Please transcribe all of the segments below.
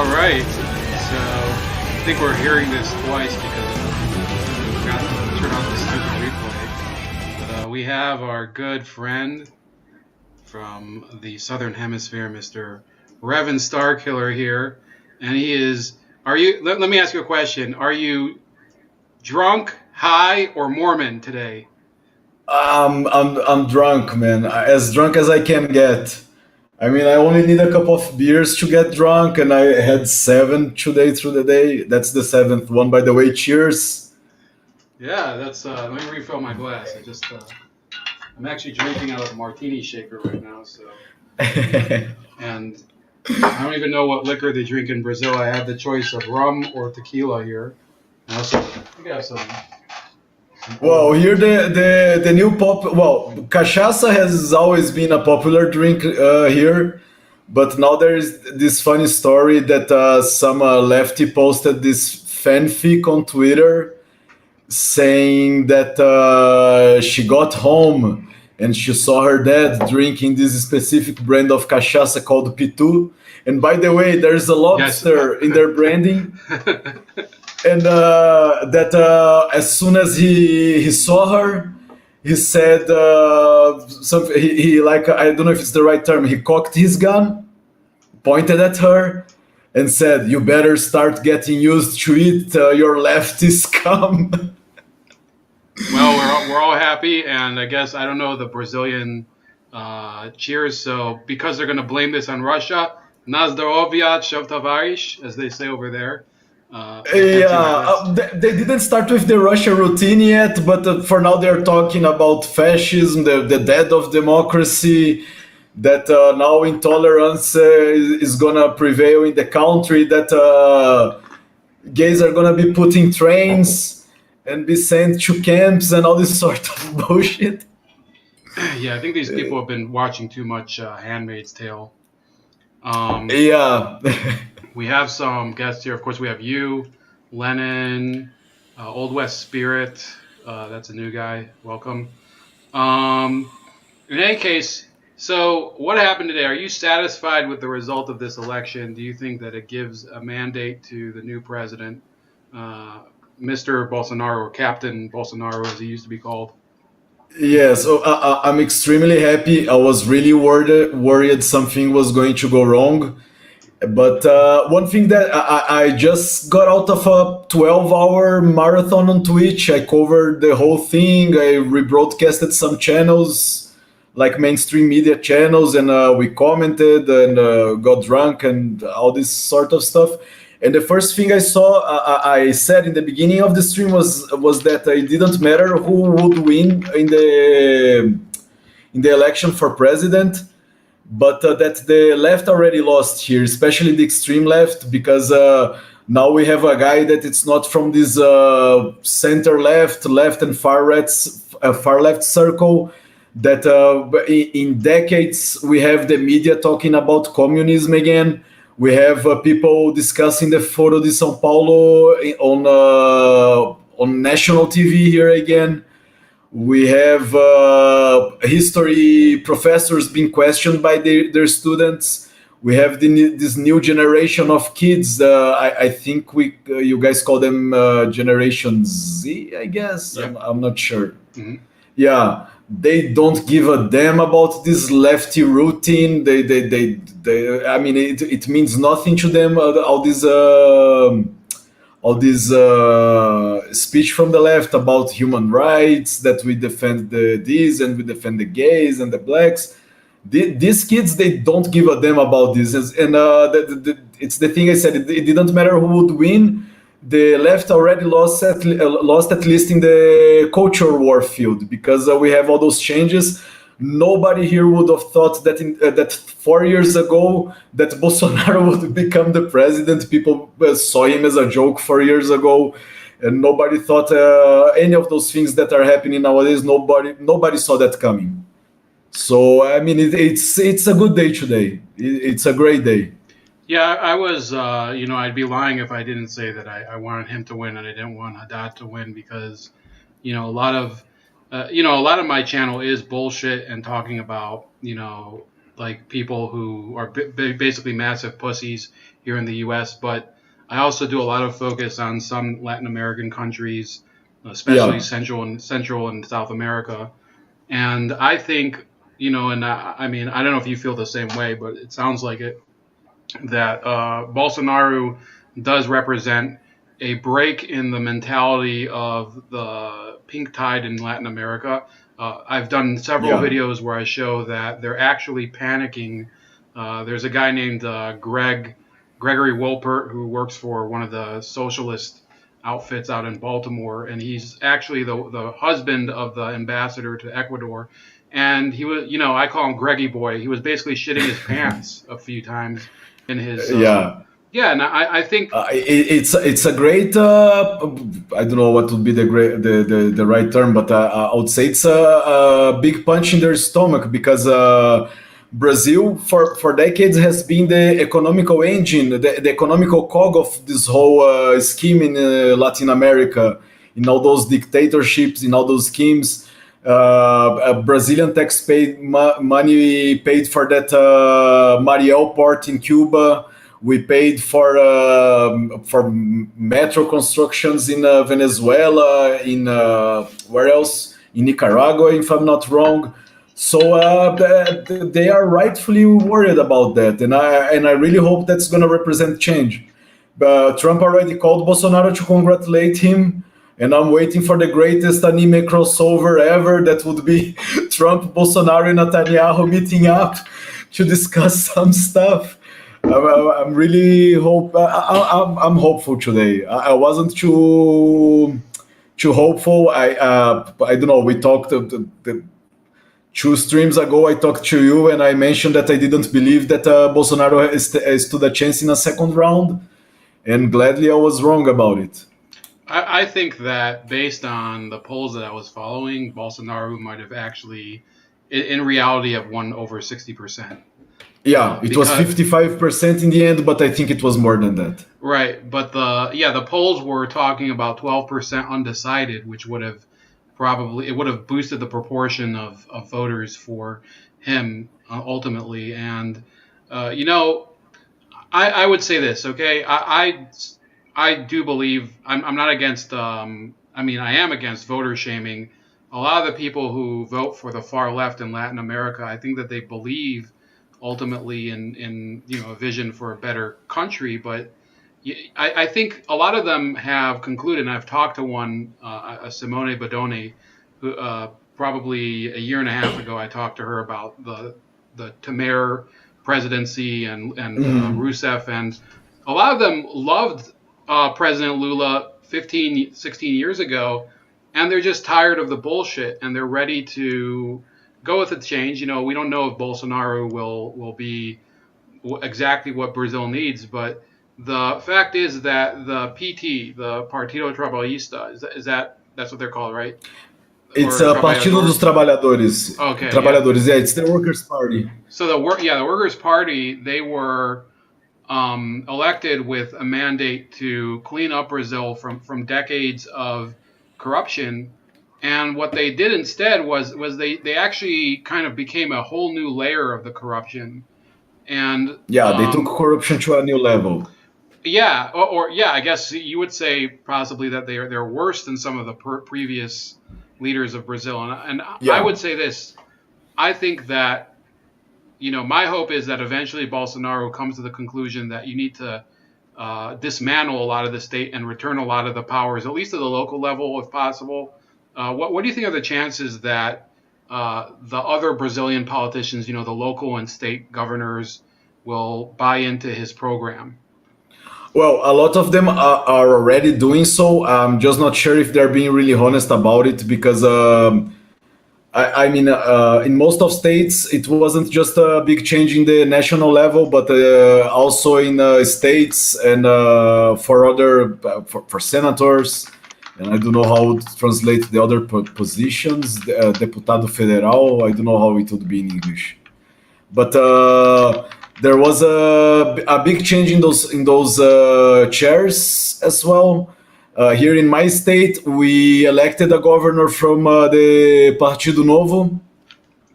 All right. So I think we're hearing this twice because we forgot to turn on the stupid replay. But we have our good friend from the Southern Hemisphere, Mr. Revan Starkiller here, and he is. Are you? Let me ask you a question. Are you drunk, high, or Mormon today? I'm drunk, man. As drunk as I can get. I mean, I only need a couple of beers to get drunk, and I had 7 today through the day. That's the 7th one, by the way. Cheers. Yeah, that's. Let me refill my glass. I'm actually drinking out of a martini shaker right now, so. And I don't even know what liquor they drink in Brazil. I have the choice of rum or tequila here. And also, you got some. Well, here the new pop. Well, cachaça has always been a popular drink here, but now there is this funny story that some lefty posted this fanfic on Twitter saying that she got home and she saw her dad drinking this specific brand of cachaça called Pitu. And by the way, there's a Yes. lobster in their branding. And that as soon as he saw her, he said something. He like, I don't know if it's the right term. He cocked his gun, pointed at her, and said, "You better start getting used to it. Your lefty scum." Well, we're all happy, and I guess I don't know the Brazilian cheers. So because they're going to blame this on Russia, Nazdoroviat Shavtavarish, as they say over there. Yeah, they didn't start with the Russia routine yet, but for now they're talking about fascism, the death of democracy, that now intolerance is gonna prevail in the country, that gays are gonna be put in trains and be sent to camps and all this sort of bullshit. Yeah, I think these people have been watching too much Handmaid's Tale. Yeah. We have some guests here. Of course, we have you, Lennon, Old West Spirit. That's a new guy. Welcome. In any case, so what happened today? Are you satisfied with the result of this election? Do you think that it gives a mandate to the new president, Mr. Bolsonaro, or Captain Bolsonaro, as he used to be called? Yeah, so I'm extremely happy. I was really worried something was going to go wrong. But one thing that I just got out of a 12-hour marathon on Twitch. I covered the whole thing. I rebroadcasted some channels, like mainstream media channels, and we commented and got drunk and all this sort of stuff. And the first thing I saw, I said in the beginning of the stream was that it didn't matter who would win in the election for president, but that the left already lost here, especially the extreme left, because now we have a guy that it's not from this center left and far left circle. That in decades we have the media talking about communism again. We have people discussing the Foro de São Paulo on national TV here again. We have history professors being questioned by their students. We have this new generation of kids. I think you guys call them Generation Z, I guess. Yep. I'm not sure. Mm-hmm. Yeah, they don't give a damn about this lefty routine. I mean, it means nothing to them. All this speech from the left about human rights, that we defend this and we defend the gays and the blacks. These kids, they don't give a damn about this. And it's the thing I said, it didn't matter who would win. The left already lost at least in the culture war field, because we have all those changes. Nobody here would have thought that that 4 years ago that Bolsonaro would become the president. People saw him as a joke 4 years ago, and nobody thought any of those things that are happening nowadays. Nobody saw that coming. So I mean, it's a good day today. It's a great day. Yeah, I was, I'd be lying if I didn't say that I wanted him to win and I didn't want Haddad to win, because, a lot of my channel is bullshit and talking about, like people who are basically massive pussies here in the U.S. But I also do a lot of focus on some Latin American countries, especially Yeah, Central and South America. And I think, and I mean, I don't know if you feel the same way, but it sounds like it, that Bolsonaro does represent a break in the mentality of the pink tide in Latin America. I've done several yeah, videos where I show that they're actually panicking. There's a guy named Gregory Wilpert who works for one of the socialist outfits out in Baltimore, and he's actually the husband of the ambassador to Ecuador. And he was, I call him Greggy Boy. He was basically shitting his pants a few times in his yeah. yeah, and I think It's a great. I don't know what would be the right term, but I would say it's a big punch in their stomach because Brazil for decades has been the economical engine, the economical cog of this whole scheme in Latin America, in all those dictatorships, in all those schemes. Brazilian tax paid money paid for that Mariel port in Cuba. We paid for metro constructions in Venezuela, in where else? In Nicaragua, if I'm not wrong. So they are rightfully worried about that, and I really hope that's going to represent change. Trump already called Bolsonaro to congratulate him, and I'm waiting for the greatest anime crossover ever. That would be Trump, Bolsonaro, and Netanyahu meeting up to discuss some stuff. I'm really I'm hopeful today. I wasn't too hopeful. I don't know. We talked the 2 streams ago. I talked to you and I mentioned that I didn't believe that Bolsonaro stood a chance in a second round, and gladly I was wrong about it. I think that based on the polls that I was following, Bolsonaro might have actually, in reality, have won over 60%. Yeah, it was Because 55% in the end, but I think it was more than that. Right, but the polls were talking about 12% undecided, which would have probably, it would have boosted the proportion of voters for him ultimately. And you know, I would say this, okay? I do believe I'm not against. I mean, I am against voter shaming. A lot of the people who vote for the far left in Latin America, I think that they believe ultimately in a vision for a better country, but I think a lot of them have concluded. And I've talked to one, Simone Badoni, who probably a year and a half ago, I talked to her about the Tamer presidency and Rousseff, and a lot of them loved President Lula 15, 16 years ago, and they're just tired of the bullshit, and they're ready to go with the change. We don't know if Bolsonaro will be exactly what Brazil needs, but the fact is that the PT, the Partido Trabalhista, that's what they're called, right? It's Or a Partido dos Trabalhador? Trabalhadores. Okay, yeah. Trabalhadores, yeah, it's the Workers' Party. So the Workers' Party, they were elected with a mandate to clean up Brazil from decades of corruption. And what they did instead was they actually kind of became a whole new layer of the corruption. And Yeah, they took corruption to a new level. yeah, or yeah, I guess you would say possibly that they're worse than some of the previous leaders of Brazil. And I Yeah. would say this: I think that my hope is that eventually Bolsonaro comes to the conclusion that you need to dismantle a lot of the state and return a lot of the powers, at least at the local level, if possible. What do you think are the chances that the other Brazilian politicians, the local and state governors, will buy into his program? Well, a lot of them are already doing so. I'm just not sure if they're being really honest about it because I mean, in most of states, it wasn't just a big change in the national level, but also in states and for senators. And I don't know how to translate the other positions. Deputado federal. I don't know how it would be in English, but there was a big change in those chairs as well. Here in my state, we elected a governor from the Partido Novo.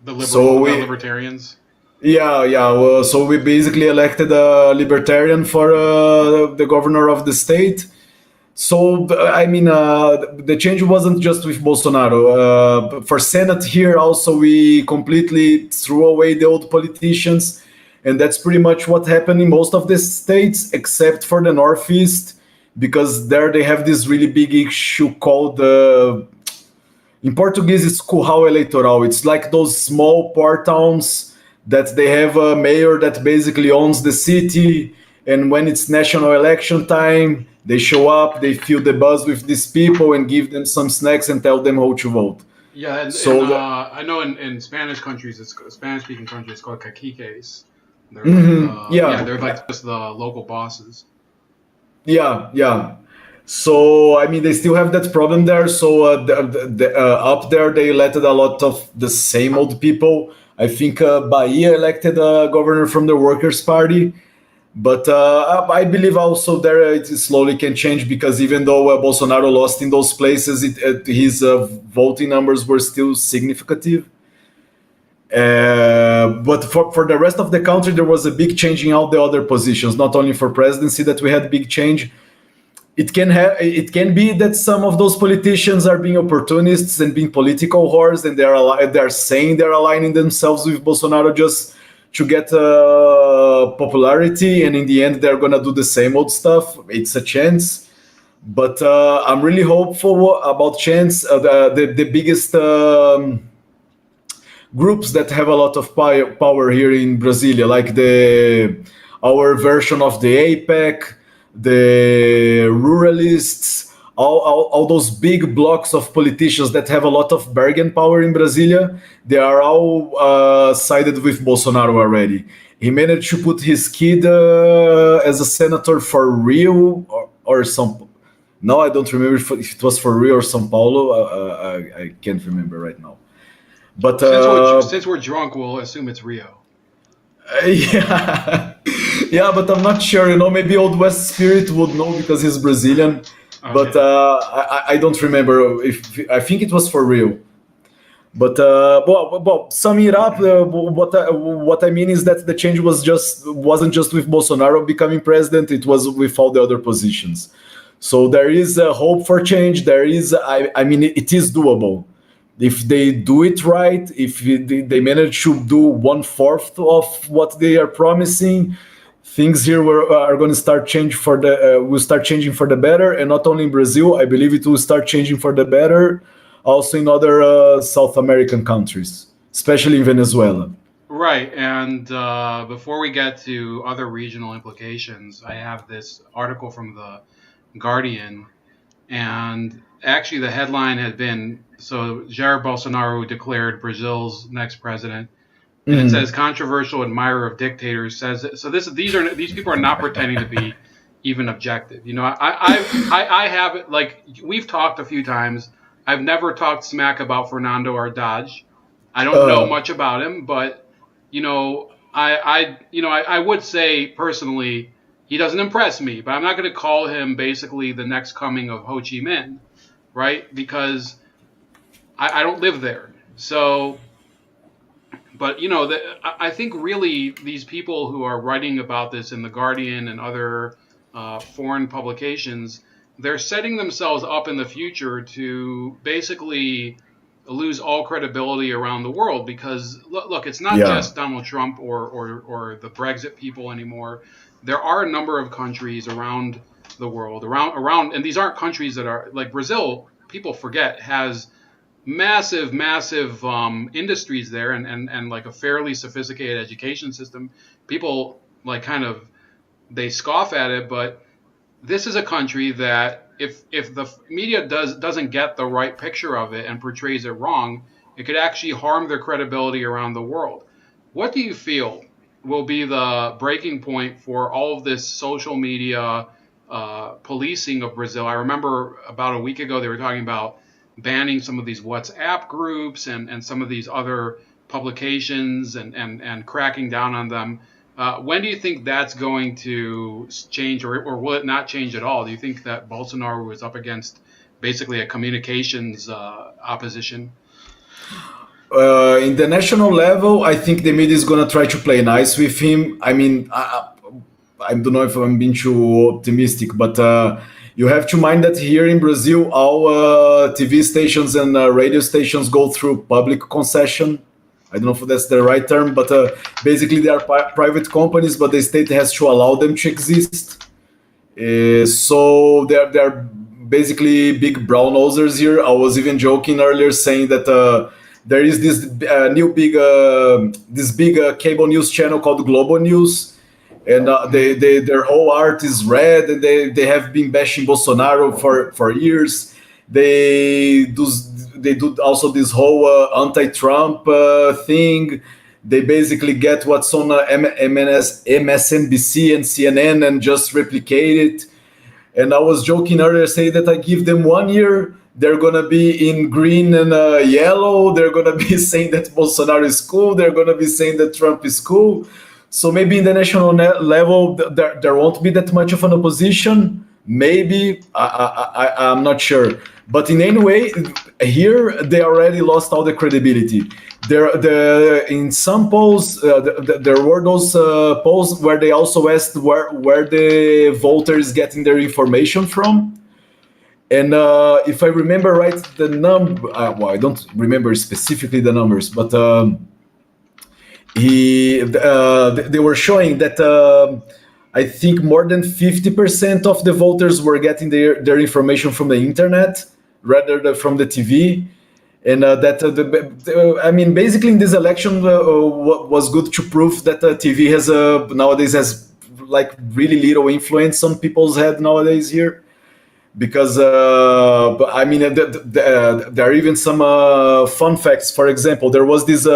The So we libertarians. Yeah, yeah. Well, so we basically elected a libertarian for the governor of the state. So I mean, the change wasn't just with Bolsonaro. For Senate here, also we completely threw away the old politicians, and that's pretty much what happened in most of the states, except for the Northeast, because there they have this really big issue called in Portuguese, it's curral eleitoral. It's like those small port towns that they have a mayor that basically owns the city. And when it's national election time, they show up, they fill the bus with these people and give them some snacks and tell them how to vote. Yeah, and So, I know in Spanish countries, it's Spanish speaking countries, it's called caciques. They're like yeah, they're like just the local bosses. yeah, yeah. So I mean, they still have that problem there. So up there, they elected a lot of the same old people. I think Bahia elected a governor from the Workers' Party, but I believe also there it slowly can change because even though Bolsonaro lost in those places, his voting numbers were still significant. But for the rest of the country, there was a big change in all the other positions, not only for presidency that we had big change. It can be that some of those politicians are being opportunists and being political whores, and they're saying they're aligning themselves with Bolsonaro just to get popularity, and in the end they're gonna do the same old stuff. It's a chance, but I'm really hopeful about chance. The biggest groups that have a lot of power here in Brasilia, like the our version of the APEC, the ruralists, all those big blocks of politicians that have a lot of bargain power in Brasilia, they are all sided with Bolsonaro already. He managed to put his kid as a senator for Rio or some. No, I don't remember if it was for Rio or São Paulo. I can't remember right now. But Since we're drunk, we'll assume it's Rio. yeah, yeah, but I'm not sure. Maybe Old West Spirit would know because he's Brazilian. But Okay. I don't remember if I think it was for real. But summing it up, what I mean is that the change wasn't just with Bolsonaro becoming president; it was with all the other positions. So there is a hope for change. There is, I mean, it is doable if they do it right. If they manage to do 1/4 of what they are promising, things here are going to start change for the will start changing for the better, and not only in Brazil. I believe it will start changing for the better also in other South American countries, especially in Venezuela. Right, and before we get to other regional implications, I have this article from the Guardian, and actually the headline had been so Jair Bolsonaro declared Brazil's next president, and it says controversial admirer of dictators says so. These people are not pretending to be even objective. I have like we've talked a few times. I've never talked smack about Fernando Haddad. I don't know Uh, much about him, but I would say personally he doesn't impress me. But I'm not going to call him basically the next coming of Ho Chi Minh, right? Because I don't live there. So, but I think really these people who are writing about this in the Guardian and other foreign publications, they're setting themselves up in the future to basically lose all credibility around the world because look, it's not yeah, just Donald Trump or the Brexit people anymore. There are a number of countries around the world around, and these aren't countries that are like Brazil. People forget has massive industries there and like a fairly sophisticated education system. People like kind of they scoff at it, but this is a country that if the media doesn't get the right picture of it and portrays it wrong, it could actually harm their credibility around the world. What do you feel will be the breaking point for all of this social media policing of Brazil? I remember about a week ago they were talking about banning some of these WhatsApp groups and some of these other publications and cracking down on them. When do you think that's going to change, or will it not change at all? Do you think that Bolsonaro is up against basically a communications opposition? In the national level, I think the media is gonna try to play nice with him. I mean, I don't know if I'm being too optimistic, but you have to mind that here in Brazil, all TV stations and radio stations go through public concession. I don't know if that's the right term, but basically they are private companies, but the state has to allow them to exist. So they're basically big brown nosers here. I was even joking earlier saying that there is this new big this big cable news channel called Global News, and their whole art is red, and they have been bashing Bolsonaro for years. They do they do also this whole anti-Trump thing. They basically get what's on MSNBC and CNN and just replicate it. And I was joking earlier, saying that I give them 1 year, they're gonna be in green and yellow. They're gonna be saying that Bolsonaro is cool. They're gonna be saying that Trump is cool. So maybe in the national level, there won't be that much of an opposition. Maybe I'm not sure. But in any way, here they already lost all the credibility. In some polls, there were those polls where they also asked where the voter is getting their information from. And if I remember right, the number, well, I don't remember specifically the numbers, but they were showing that I think more than 50% of the voters were getting their information from the internet rather than from the TV. And I mean, basically, in this election was good to prove that TV has nowadays has like really little influence on people's head nowadays here, because I mean, there are even some fun facts. For example, there was this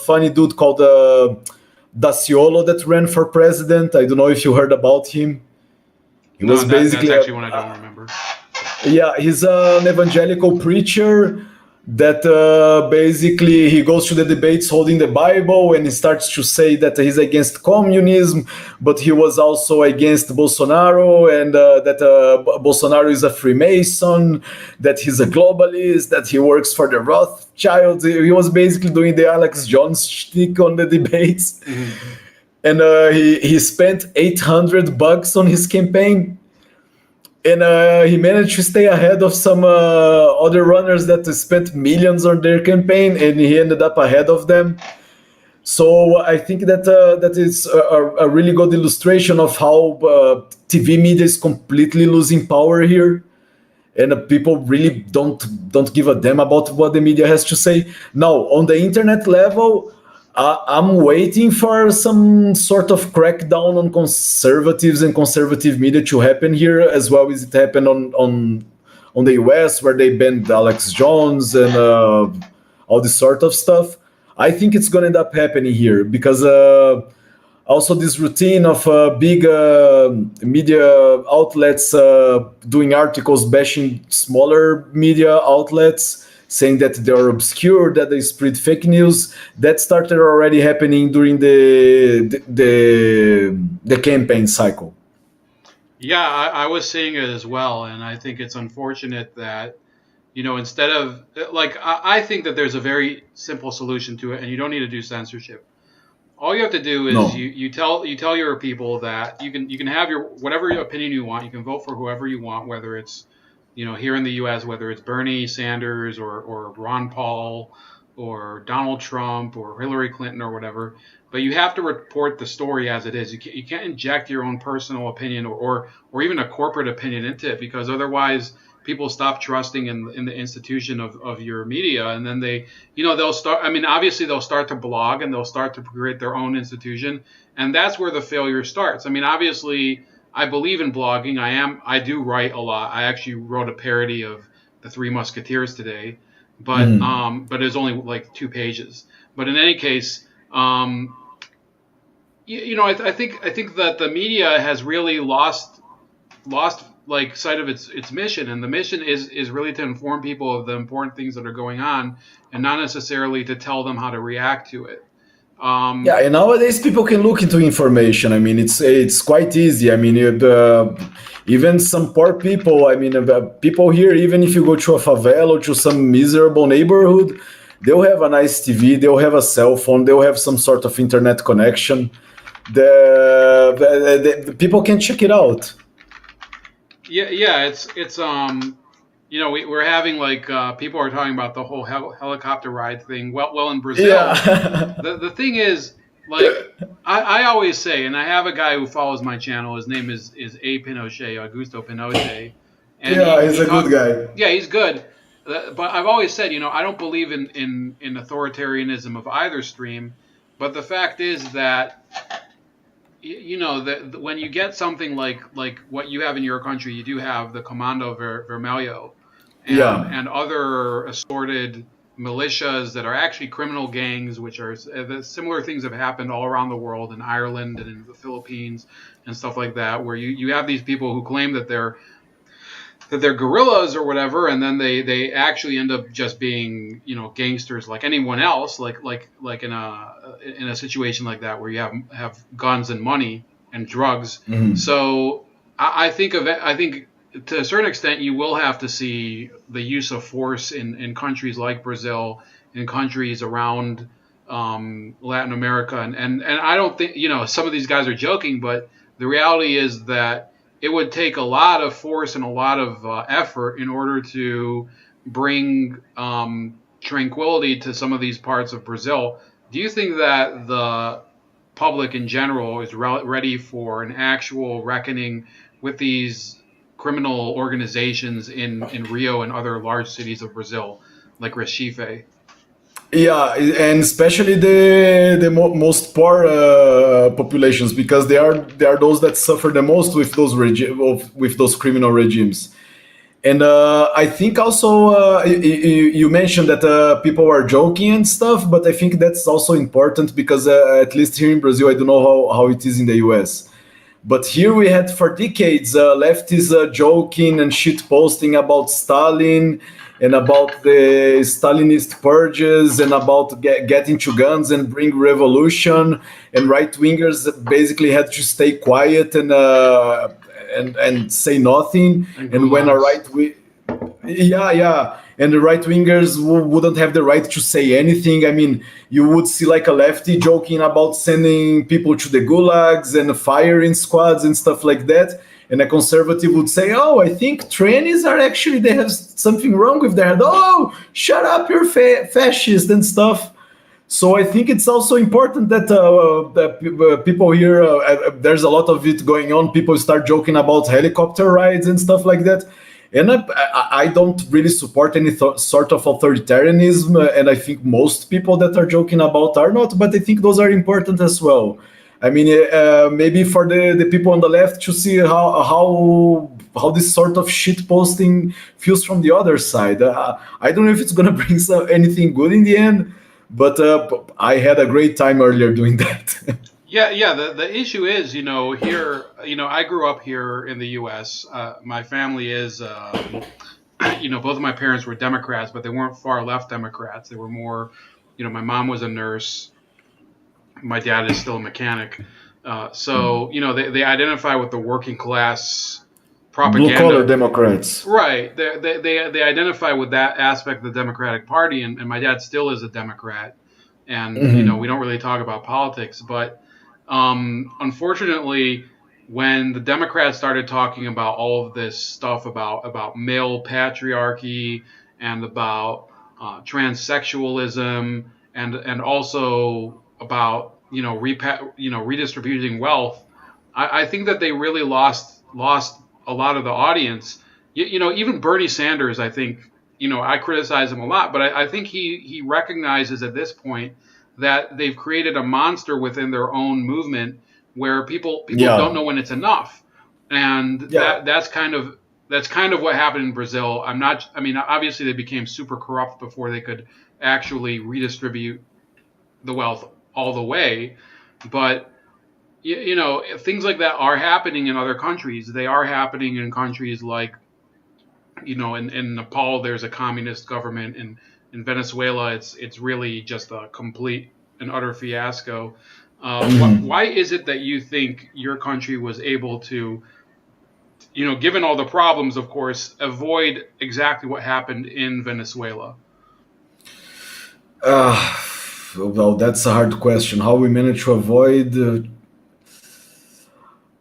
funny dude called Daciolo that ran for president. I don't know if you heard about him. He No, was basically that's actually one I don't remember. yeah, he's an evangelical preacher that basically he goes to the debates holding the Bible, and he starts to say that he's against communism, but he was also against Bolsonaro, and that Bolsonaro is a Freemason, that he's a globalist, that he works for the Rothschilds. He was basically doing the Alex Jones shtick on the debates. Mm-hmm. And he spent $800 on his campaign, and he managed to stay ahead of some other runners that spent millions on their campaign, and he ended up ahead of them. So I think that that is a really good illustration of how TV media is completely losing power here, and people really don't give a damn about what the media has to say. Now, on the internet level, I'm waiting for some sort of crackdown on conservatives and conservative media to happen here, as well as it happened on the US, where they banned Alex Jones and all this sort of stuff. I think it's going to end up happening here because also this routine of big media outlets doing articles bashing smaller media outlets, saying that they're obscure, that they spread fake news. That started already happening during the campaign cycle. Yeah, I was seeing it as well, and I think it's unfortunate that, instead of like, I think that there's a very simple solution to it, and you don't need to do censorship. All you have to do is No. you tell your people that you can have your whatever opinion you want. You can vote for whoever you want, whether it's here in the U.S., whether it's Bernie Sanders or Ron Paul or Donald Trump or Hillary Clinton or whatever. But you have to report the story as it is. You can't inject your own personal opinion or even a corporate opinion into it, because otherwise people stop trusting in the institution of your media, and then they'll start. I mean, obviously they'll start to blog and they'll start to create their own institution, and that's where the failure starts. I mean, obviously, I believe in blogging. I do write a lot. I actually wrote a parody of the Three Musketeers today, but but it's only like 2 pages. But in any case, I think that the media has really lost like sight of its mission, and the mission is really to inform people of the important things that are going on, and not necessarily to tell them how to react to it. Yeah, and nowadays people can look into information. I mean, it's quite easy. I mean, even some poor people. I mean, people here, even if you go to a favela or to some miserable neighborhood, They'll have a nice TV, they'll have a cell phone, they'll have some sort of internet connection. The people can check it out. Yeah. We're having like people are talking about the whole helicopter ride thing. Well, in Brazil, Yeah. the thing is, like, I always say, and I have a guy who follows my channel. His name is A Pinochet, Augusto Pinochet, and Yeah, he's he a good talk. guy. Yeah, he's good. But I've always said, I don't believe in authoritarianism of either stream. But the fact is that when you get something like what you have in your country, you do have the Comando Vermelho Yeah. and other assorted militias that are actually criminal gangs, which are similar things have happened all around the world in Ireland and in the Philippines and stuff like that, where you have these people who claim that they're guerrillas or whatever, and then they actually end up just being gangsters like anyone else, like in a situation like that where you have guns and money and drugs. Mhm. So I think to a certain extent you will have to see the use of force in countries like Brazil, in countries around Latin America, and I don't think some of these guys are joking, but the reality is that it would take a lot of force and a lot of effort in order to bring tranquility to some of these parts of Brazil. Do you think that the public in general is ready for an actual reckoning with these criminal organizations in Rio and other large cities of Brazil, like Recife? Yeah, and especially most poor populations, because they are those that suffer the most with with those criminal regimes. And I think also you mentioned that people are joking and stuff, but I think that's also important because at least here in Brazil, I don't know how it is in the US. But here we had for decades lefties joking and shit posting about Stalin and about the Stalinist purges and about getting to guns and bring revolution. And right wingers basically had to stay quiet and say nothing. And And when a gulags. right yeah, yeah. And the right wingers wouldn't have the right to say anything. I mean, you would see like a lefty joking about sending people to the gulags and firing squads and stuff like that. And a conservative would say, "Oh, I think trannies are actually they have something wrong with their head. Oh, shut up, you're fascist and stuff." So I think it's also important that people here, there's a lot of it going on. People start joking about helicopter rides and stuff like that. And I don't really support any sort of authoritarianism. And I think most people that are joking about are not, but I think those are important as well. I mean, maybe for the people on the left to see how this sort of shit posting feels from the other side. I don't know if it's gonna bring anything good in the end, but I had a great time earlier doing that. Yeah. The issue is, here, I grew up here in the U.S. My family is, both of my parents were Democrats, but they weren't far left Democrats. They were more, my mom was a nurse. My dad is still a mechanic. So, they identify with the working class Blue collar propaganda. Democrats. Right. They identify with that aspect of the Democratic Party, and my dad still is a Democrat. And, we don't really talk about politics. But unfortunately, when the Democrats started talking about all of this stuff about male patriarchy and about transsexualism and also about redistributing wealth, I think that they really lost a lot of the audience. Even Bernie Sanders, I think, I criticize him a lot, but I think he recognizes at this point that they've created a monster within their own movement where people don't Yeah, know when it's enough, and yeah, that's kind of what happened in Brazil. I mean, obviously they became super corrupt before they could actually redistribute the wealth all the way, but things like that are happening in other countries. They are happening in countries like, in Nepal, there's a communist government. In Venezuela, it's really just a complete and utter fiasco. Why is it that you think your country was able to, given all the problems, of course, avoid exactly what happened in Venezuela? Uh, well, that's a hard question. How we manage to avoid?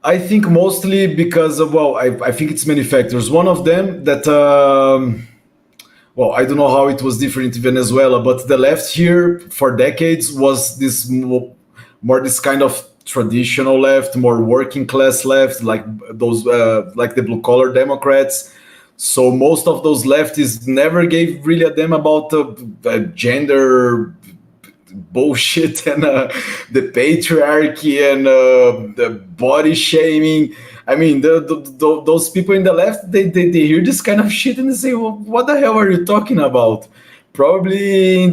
I think mostly because of, well, I think it's many factors. One of them that well, I don't know how it was different in Venezuela, but the left here for decades was this more this kind of traditional left, more working class left, like those like the blue collar Democrats. So most of those leftists never gave really a damn about gender bullshit and the patriarchy and the body shaming. I mean, those people in the left, they hear this kind of shit and they say, well, "What the hell are you talking about?" Probably in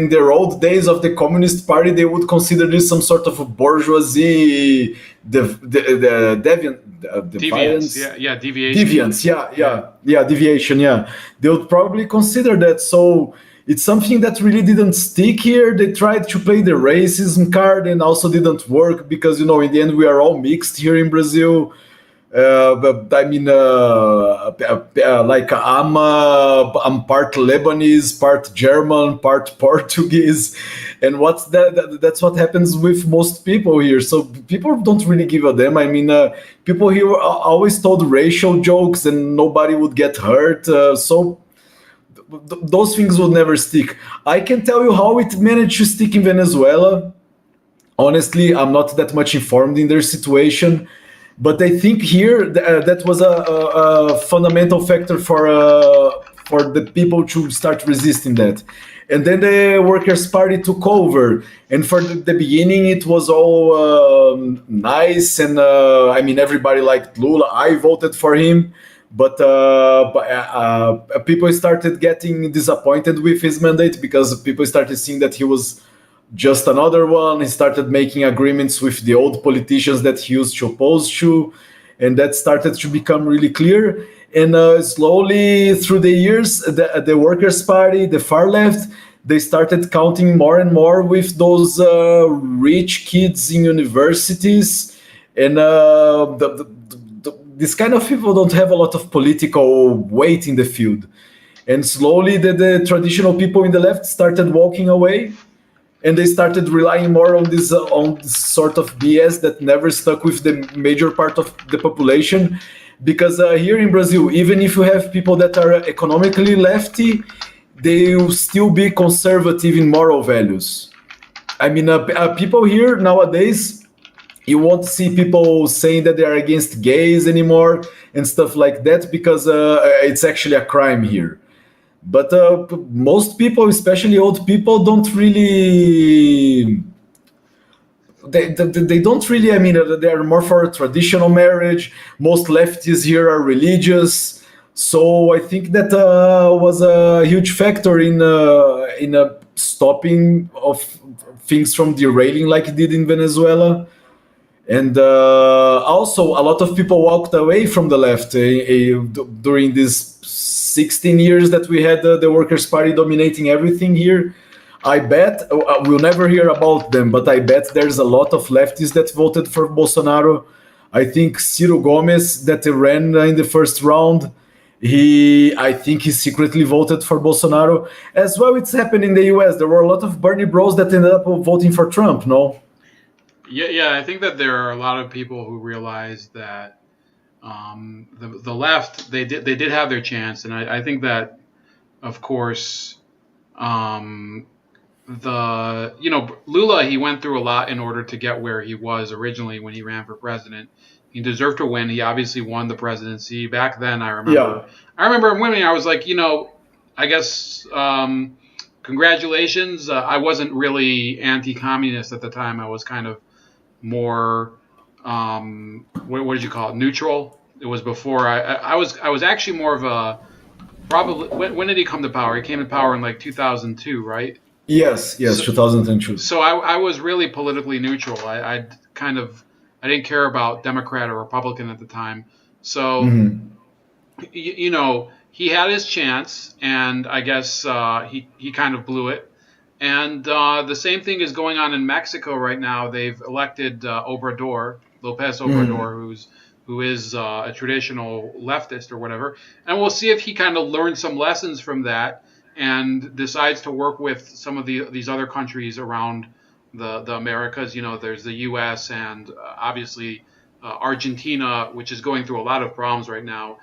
their old days of the Communist Party, they would consider this some sort of a bourgeoisie, the deviant, Deviance, deviance, yeah, deviation, deviance, yeah, yeah. yeah, deviation, yeah. They would probably consider that. So it's something that really didn't stick here. They tried to play the racism card and also didn't work because, in the end, we are all mixed here in Brazil. But I mean, like I'm part Lebanese, part German, part Portuguese, and that's what happens with most people here. So people don't really give a damn. I mean, people here always told racial jokes, and nobody would get hurt. So those things would never stick. I can tell you how it managed to stick in Venezuela. Honestly, I'm not that much informed in their situation, but I think here that was a fundamental factor for the people to start resisting that. And then the Workers' Party took over, and for the beginning it was all nice, and I mean everybody liked Lula. I voted for him, but people started getting disappointed with his mandate because people started seeing that he was just another one. He started making agreements with the old politicians that he used to oppose to, and that started to become really clear. And slowly through the years, the Workers' Party, the far left, they started counting more and more with those rich kids in universities, and this kind of people don't have a lot of political weight in the field. And slowly, the traditional people in the left started walking away, and they started relying more on this sort of BS that never stuck with the major part of the population. Because here in Brazil, even if you have people that are economically lefty, they will still be conservative in moral values. I mean, people here nowadays, you won't see people saying that they are against gays anymore and stuff like that because it's actually a crime here. But most people, especially old people, don't really. They don't really. I mean, they are more for a traditional marriage. Most lefties here are religious, so I think that was a huge factor in stopping of things from derailing like it did in Venezuela. And also, a lot of people walked away from the left during these 16 years that we had the Workers' Party dominating everything here. I bet we'll never hear about them, but I bet there's a lot of leftists that voted for Bolsonaro. I think Ciro Gomes, that ran in the first round, I think he secretly voted for Bolsonaro. As well, it's happened in the US. There were a lot of Bernie bros that ended up voting for Trump, no? Yeah, I think that there are a lot of people who realize that the left they did have their chance, and I think that of course um, the Lula, he went through a lot in order to get where he was originally when he ran for president. He deserved to win. He obviously won the presidency. Back then, Yeah. I remember winning. I was like, I guess congratulations. I wasn't really anti-communist at the time. I was kind of more what did you call it? Neutral. It was before I was actually more of a probably when did he come to power? He came to power in like 2002, right? Yes, yes, So 2002. so I was really politically neutral. I didn't care about Democrat or Republican at the time. So he had his chance, and I guess he kind of blew it. And the same thing is going on in Mexico right now. They've elected Lopez Obrador, who is a traditional leftist or whatever, and we'll see if he kind of learned some lessons from that and decides to work with some of these other countries around the Americas. You know, there's the U.S. and obviously Argentina, which is going through a lot of problems right now.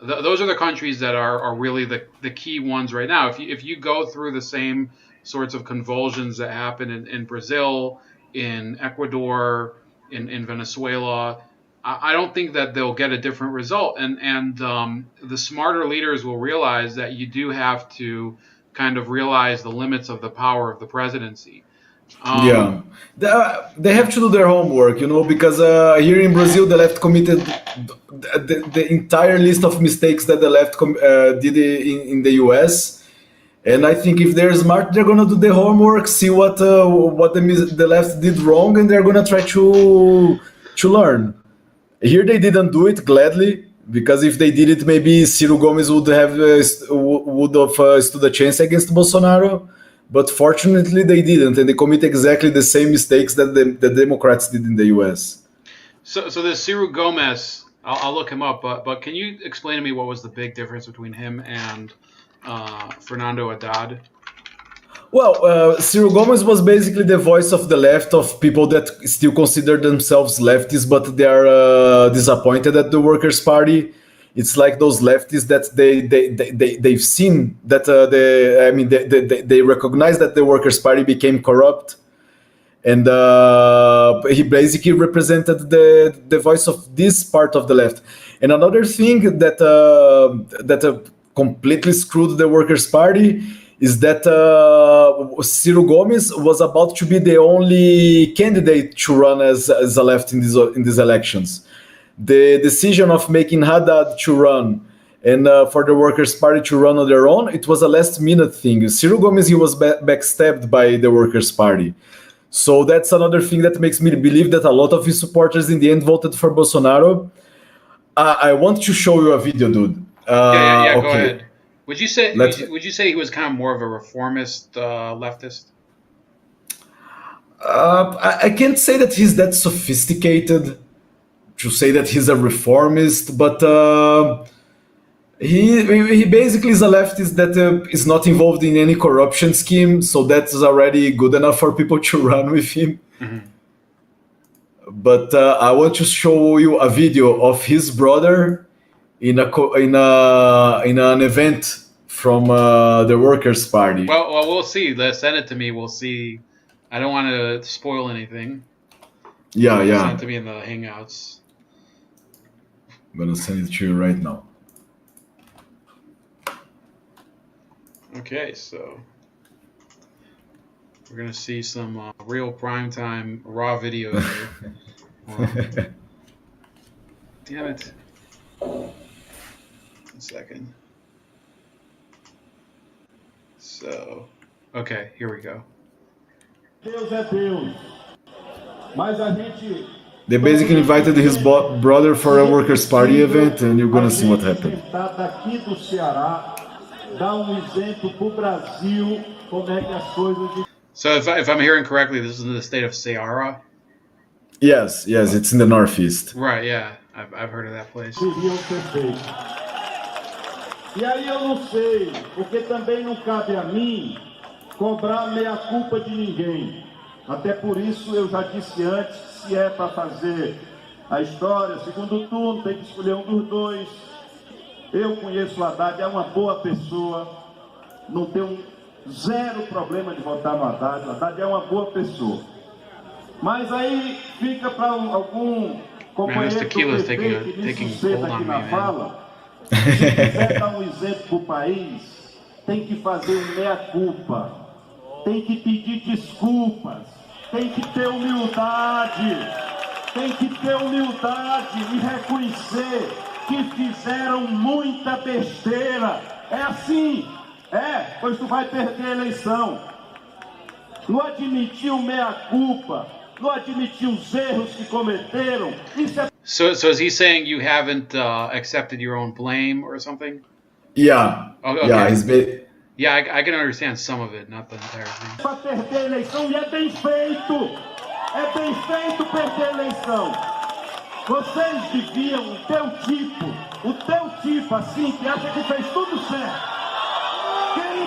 Those are the countries that are really the key ones right now. If you go through the same sorts of convulsions that happen in Brazil, in Ecuador, in Venezuela, I don't think that they'll get a different result. And the smarter leaders will realize that you do have to kind of realize the limits of the power of the presidency. Yeah, they have to do their homework, you know, because here in Brazil, the left committed the entire list of mistakes that the left did in the US. And I think if they're smart, they're gonna do the homework, see what the left did wrong, and they're gonna try to learn. Here they didn't do it gladly, because if they did it, maybe Ciro Gomes would have stood a chance against Bolsonaro. But fortunately, they didn't, and they commit exactly the same mistakes that the Democrats did in the U.S. So this Ciro Gomes, I'll look him up, but can you explain to me what was the big difference between him and Fernando Haddad? Well, Ciro Gomes was basically the voice of the left, of people that still consider themselves leftists, but they are disappointed at the Workers' Party. It's like those leftists that they've seen that they recognize that the Workers' Party became corrupt, and he basically represented the voice of this part of the left. And another thing that completely screwed the Workers' Party is that Ciro Gomes was about to be the only candidate to run as a left in these elections. The decision of making Haddad to run and for the Workers' Party to run on their own, it was a last-minute thing. Ciro Gomes, he was backstabbed by the Workers' Party. So that's another thing that makes me believe that a lot of his supporters in the end voted for Bolsonaro. I want to show you a video, dude. Yeah, okay. Go ahead. Would you say he was kind of more of a reformist leftist? I can't say that he's that sophisticated to say that he's a reformist, but he basically is a leftist that is not involved in any corruption scheme, so that's already good enough for people to run with him. Mm-hmm. But I want to show you a video of his brother in an event from the Workers' Party. Well, we'll see. Send it to me. We'll see. I don't want to spoil anything. Yeah. Send it to me in the Hangouts. I'm gonna send it to you right now. Okay, so we're gonna see some real primetime raw video here. Damn it! 1 second. So, okay, here we go. Deus é Deus. Mas a gente They basically invited his brother for a Workers' Party event, and you're gonna see what happened. Daqui do Ceará, dá exemplo pro Brasil como é que as coisas. So if I'm hearing correctly, this is in the state of Ceará. Yes, it's in the Northeast. Right, yeah, I've heard of that place. Deviam ser feitos. E aí eu não sei, porque também não cabe a mim cobrar meia culpa de ninguém. Até por isso eu já disse antes, se é para fazer a história, segundo turno, tem que escolher um dos dois. Eu conheço o Haddad, é uma boa pessoa, não tenho zero problema de votar no Haddad. O Haddad é uma boa pessoa. Mas aí fica para algum companheiro do PT que me suceda aqui na fala. Se quiser dar exemplo para o país, tem que fazer um meia-culpa, tem que pedir desculpas, tem que ter humildade e reconhecer que fizeram muita besteira. É assim, pois tu vai perder a eleição. Não admitiu meia-culpa, não admitiu os erros que cometeram. Isso é. So is he saying you haven't accepted your own blame or something? Yeah. Okay. Yeah, I can understand some of it, not the entire thing. Para perder a eleição, e é bem feito perder a eleição. Vocês deviam, o teu tipo assim, que acha que fez tudo certo. Quem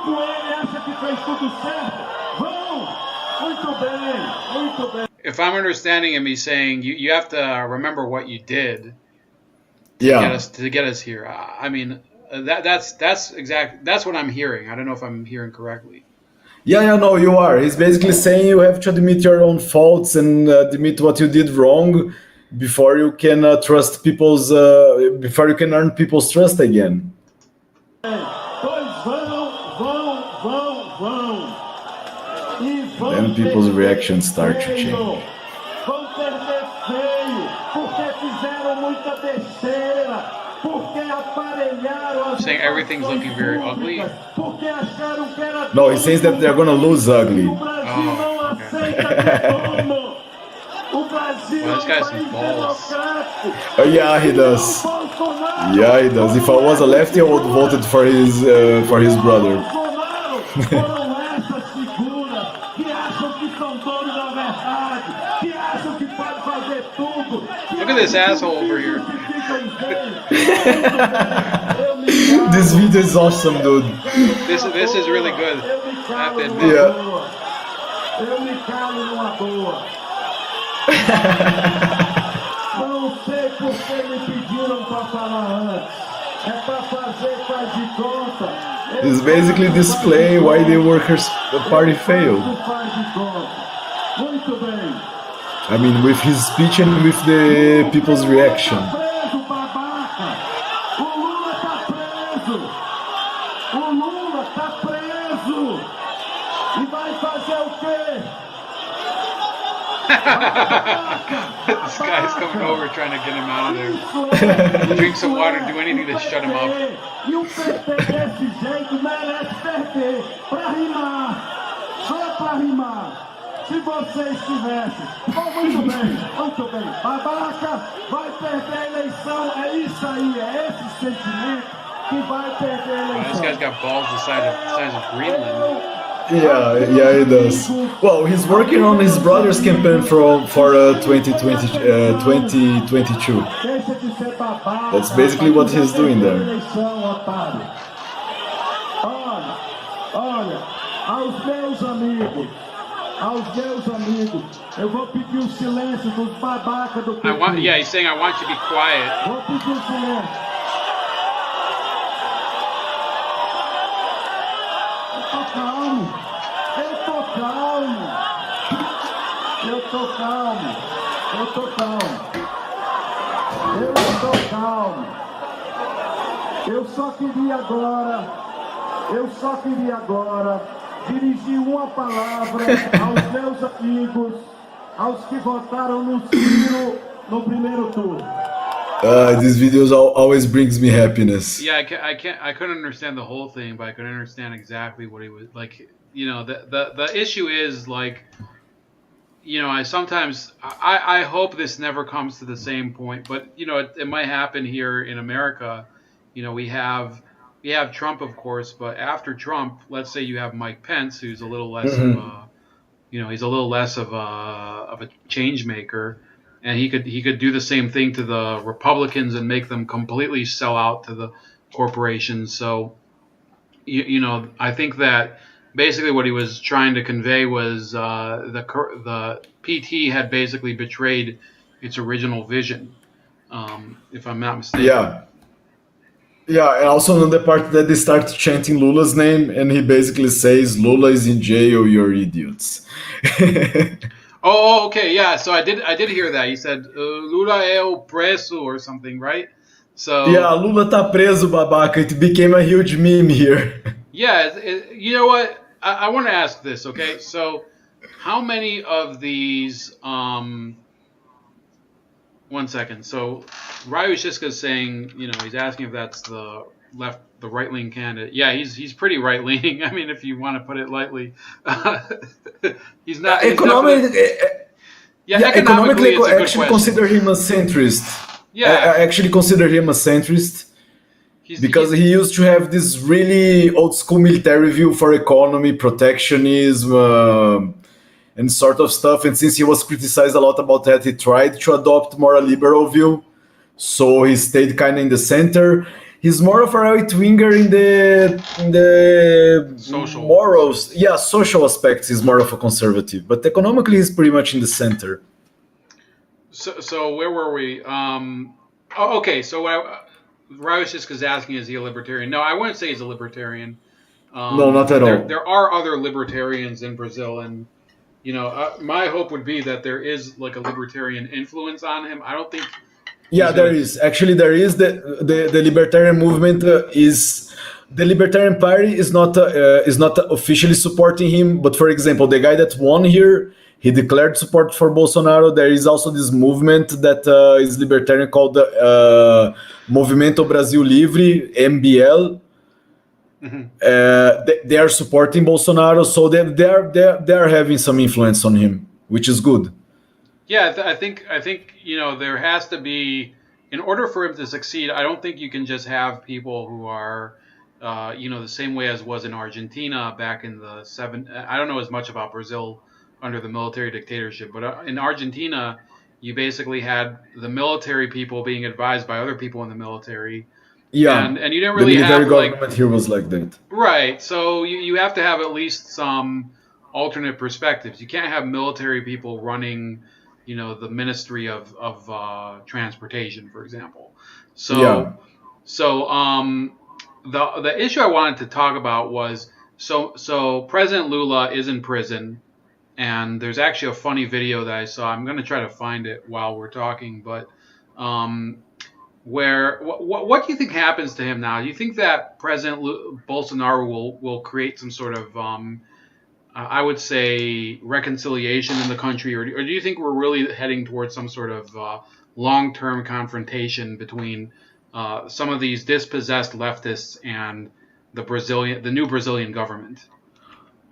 com ele, acha que fez tudo certo? Vão! Muito bem, muito bem. If I'm understanding him, he's saying you have to remember what you did Yeah. to get us here. I mean, that's what I'm hearing. I don't know if I'm hearing correctly. Yeah, no, you are. He's basically saying you have to admit your own faults and admit what you did wrong before you can before you can earn people's trust again. Pois vão. E vão Then people's reactions start to change. Vão perder feio, porque fizeram muita besteira, porque aparelharam as Saying everything's looking very ugly. porque acharam que era No, he says that they're gonna lose ugly. O Brasil não aceita retorno. O Brasil Well, this guy's é um some país balls. democrático. Yeah, he does. Bolsonaro, Yeah, he does. If I was a lefty, I would have voted for his brother. Bolsonaro foram essas figuras que acham que são donos da verdade, que acham que podem fazer tudo. Look at this asshole over here. This video is awesome, dude. This is really good. I have to admit. Yeah. Eu me calo numa boa. Não sei por que me pediram para falar antes. É para fazer, faz de conta. It's basically display why the workers' party failed. Faz de conta. Muito bem. I mean, with his speech and with the people's reaction. Preso, babaca. O Lula tá preso. O Lula tá preso. E vai fazer o quê? This guy's coming over trying to get him out of there. Drink some water, do anything to shut him up. E o PT desse jeito merece perder. Pra rimar. Só pra rimar. Se vocês tivessem. Oh, muito bem. Babaca vai perder a eleição. É isso aí, é esse sentimento que vai perder a Wow, this eleição. guy's got balls the size of Greenland. Yeah, he does. Well, he's working on his brother's campaign for 2020, 2022. Deixa de ser babaca. That's basically what he's doing there. Eleição, otário. Olha, aos meus amigos, eu vou pedir o silêncio dos babacas do PT. He's saying I want you to be quiet. Vou pedir o silêncio. Eu tô calmo. Eu só queria agora dirigir uma palavra aos meus amigos, aos que votaram no Ciro no primeiro turno. These videos always brings me happiness. Yeah, I couldn't understand the whole thing, but I could understand exactly what he was like. You know, the issue is like, you know, I hope this never comes to the same point, but you know, it might happen here in America. You know, we have Trump, of course, but after Trump, let's say you have Mike Pence, who's a little less of a, you know, he's a little less of a change maker, and he could do the same thing to the Republicans and make them completely sell out to the corporations. So, you know, I think that basically what he was trying to convey was the PT had basically betrayed its original vision, if I'm not mistaken. Yeah, and also on the part that they start chanting Lula's name, and he basically says, "Lula is in jail, you're idiots." Oh, okay, yeah. So I did hear that. He said Lula é o preso or something, right? So yeah, Lula tá preso, babaca. It became a huge meme here. Yeah, you know what? I want to ask this, okay? So, how many of these? 1 second. So, Ryu Shiska is saying, you know, he's asking if that's the right-leaning candidate. Yeah, he's pretty right-leaning. I mean, if you want to put it lightly, he's not. Economically, Economically, it's a good actually question. consider him a centrist. Yeah, I actually consider him a centrist because he used to have this really old-school military view for economy, protectionism, and sort of stuff. And since he was criticized a lot about that, he tried to adopt more a liberal view. So he stayed kind of in the center. he's more of a right winger in the Social. morals, yeah, social aspects. He's more of a conservative, but economically, he's pretty much in the center. So where were we? Oh, okay. So Ryushik is asking, is he a libertarian? No, I wouldn't say he's a libertarian. No, not at all. There are other libertarians in Brazil, and my hope would be that there is like a libertarian influence on him. I don't think. Yeah, there is. Actually, there is the libertarian movement is the Libertarian Party is not officially supporting him. But for example, the guy that won here, he declared support for Bolsonaro. There is also this movement that is libertarian called the Movimento Brasil Livre (MBL). They are supporting Bolsonaro, so they are having some influence on him, which is good. Yeah, I think there has to be, in order for him to succeed. I don't think you can just have people who are, the same way as was in Argentina back in the I don't know as much about Brazil under the military dictatorship, but in Argentina, you basically had the military people being advised by other people in the military. Yeah, and you didn't really the military have government here was like that. Right. So you have to have at least some alternate perspectives. You can't have military people running, the Ministry of Transportation, for example. So yeah. The issue I wanted to talk about was so President Lula is in prison, and there's actually a funny video that I saw. I'm going to try to find it while we're talking, but what do you think happens to him now? Do you think that President Bolsonaro will create some sort of I would say reconciliation in the country, or do you think we're really heading towards some sort of long-term confrontation between some of these dispossessed leftists and the new Brazilian government?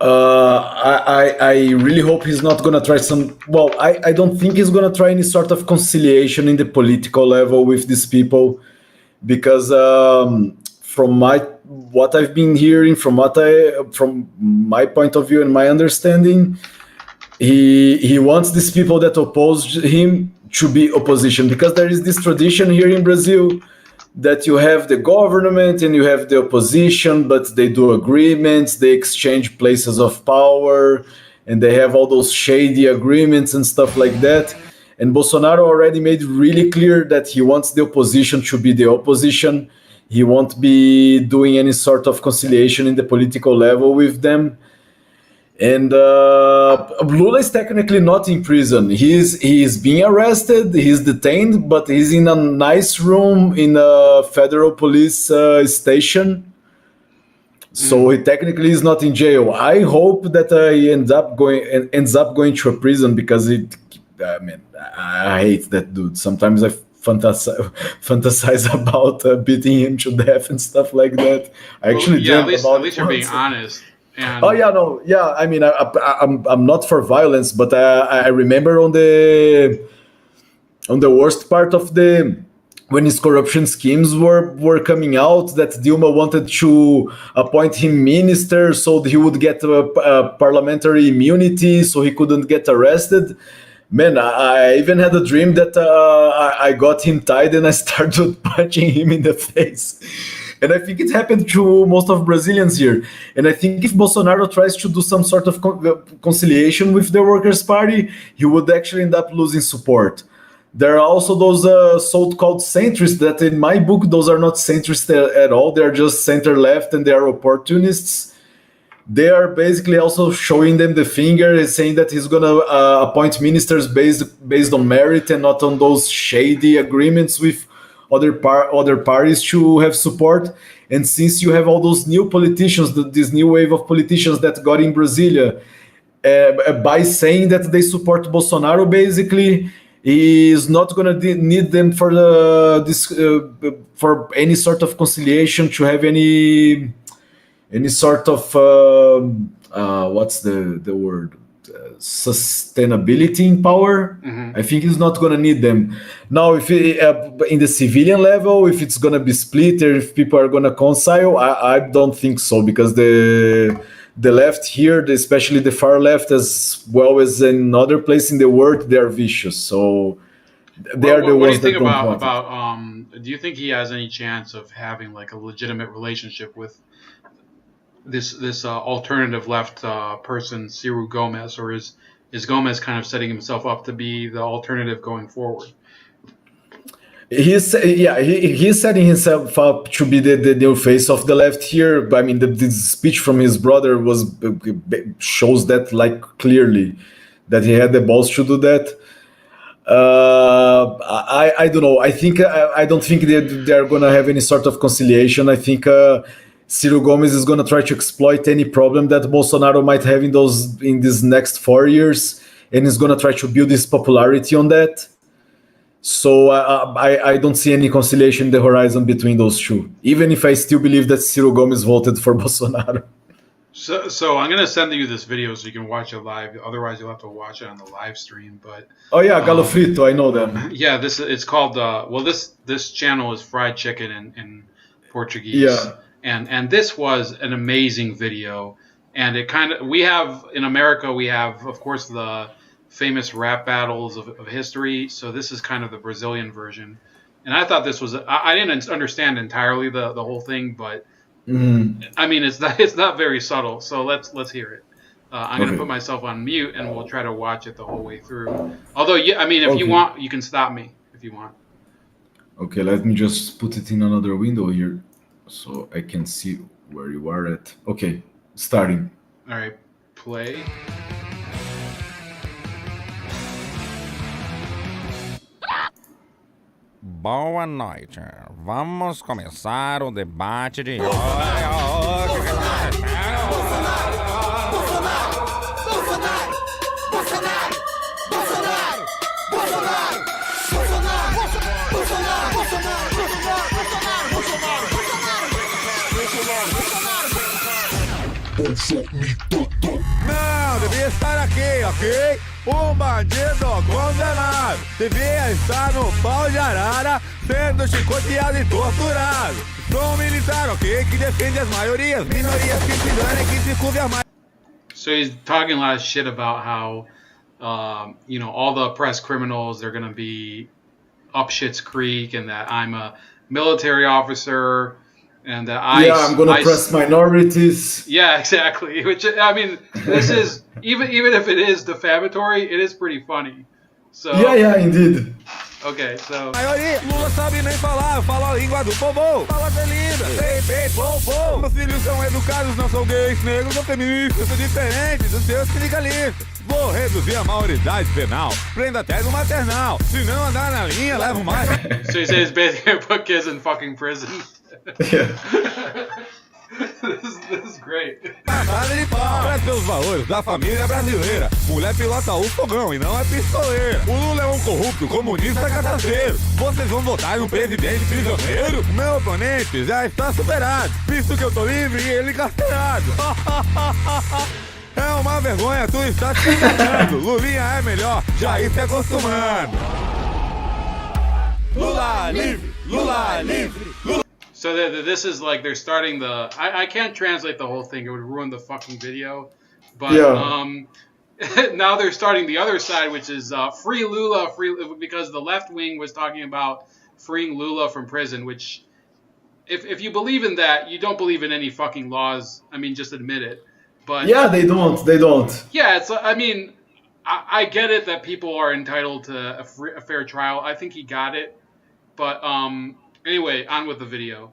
I really hope he's not gonna try some. Well, I don't think he's gonna try any sort of conciliation in the political level with these people, because from what I've been hearing, from my point of view and my understanding, he wants these people that opposed him to be opposition, because there is this tradition here in Brazil that you have the government and you have the opposition, but they do agreements, they exchange places of power, and they have all those shady agreements and stuff like that. And Bolsonaro already made really clear that he wants the opposition to be the opposition. He won't be doing any sort of conciliation in the political level with them. And Lula is technically not in prison. He is being arrested. He's detained, but he's in a nice room in a federal police station. So he technically is not in jail. I hope that he ends up going to a prison, because I hate that dude. Sometimes I fantasize about beating him to death and stuff like that. I actually at least you're being honest. And I mean, I'm not for violence, but I remember on the worst part of when his corruption schemes were coming out, that Dilma wanted to appoint him minister so he would get a parliamentary immunity so he couldn't get arrested. Man, I even had a dream that I got him tied and I started punching him in the face. And I think it happened to most of Brazilians here. And I think if Bolsonaro tries to do some sort of conciliation with the Workers' Party, he would actually end up losing support. There are also those so-called centrists that, in my book, those are not centrists at all. They're just center-left and they are opportunists. They are basically also showing them the finger and saying that he's going to appoint ministers based on merit and not on those shady agreements with other parties to have support. And since you have all those new politicians, this new wave of politicians that got in Brasilia, by saying that they support Bolsonaro, basically, he is not going to need them for for any sort of conciliation, to have any sort of what's the word? Sustainability in power. I think he's not going to need them. Now, if in the civilian level, if it's going to be split or if people are going to reconcile, I don't think so, because the left here, especially the far left, as well as in other places in the world, they are vicious. So They are the What do you ones think that don't want it. do you think he has any chance of having like a legitimate relationship with this alternative left person, Ciro Gomez, or is Gomez kind of setting himself up to be the alternative going forward? He's setting himself up to be the new face of the left here. I mean, this speech from his brother shows that like clearly that he had the balls to do that. I don't know. I don't think they're gonna have any sort of conciliation. I think Ciro Gomes is gonna try to exploit any problem that Bolsonaro might have in these next 4 years, and is gonna try to build his popularity on that. So I don't see any conciliation in the horizon between those two, even if I still believe that Ciro Gomes voted for Bolsonaro. So I'm gonna send you this video so you can watch it live. Otherwise, you'll have to watch it on the live stream. But Oh yeah, Galo Frito, I know them. yeah, it's called this channel is Fried Chicken in Portuguese. Yeah. And this was an amazing video. And it we have in America, we have of course the famous rap battles of history. So this is kind of the Brazilian version. And I thought this was I didn't understand entirely the whole thing, but I mean it's not very subtle. So let's hear it. I'm gonna put myself on mute and we'll try to watch it the whole way through. Although I mean if you want, you can stop me if you want. Okay, let me just put it in another window here so I can see where you are at. Okay, starting. All right, play. Boa noite. Vamos começar o debate de hoje. Não, devia estar aqui, ok? Bandido condenado devia estar no pau de arara, sendo chicoteado e torturado. Sou militar, ok? Que defende as maiorias, minorias que se danem, que se cubre a mais. So he's talking a lot of shit about how, all the oppressed criminals, they're going to be up shit's creek, and that I'm a military officer, and that I'm going to press minorities. Yeah, exactly. Which, I mean, this is, even if it is defamatory, it is pretty funny. So Yeah, indeed. Okay, so... Lula sabe nem falar, fala a língua do povo. Fala que é linda, tem peito, povo. Meus filhos são educados, não são gays, negros ou feministas. Sou diferente dos seus sindicalistas. Vou reduzir a maioridade penal, prenda até no maternal. Se não andar na linha, levo mais. So he says basically gonna put kids in fucking prison. Yeah. This is great. Passada de pau. Presta pelos valores da família brasileira. Mulher pilota o fogão e não é pistoleira. O Lula é um corrupto, comunista, cachaceiro. Vocês vão votar no presidente prisioneiro? Meu oponente já está superado, visto que eu tô livre e ele carcerado. É uma vergonha, tu está se enganando. Lulinha é melhor, já ir se acostumando. Lula livre, Lula livre, Lula. So this is like they're starting the... I can't translate the whole thing. It would ruin the fucking video. But now they're starting the other side, which is free Lula, because the left wing was talking about freeing Lula from prison, which if you believe in that, you don't believe in any fucking laws. I mean, just admit it. But yeah, they don't. Yeah, it's. I mean, I get it that people are entitled to a fair trial. I think he got it. But anyway, on with the video.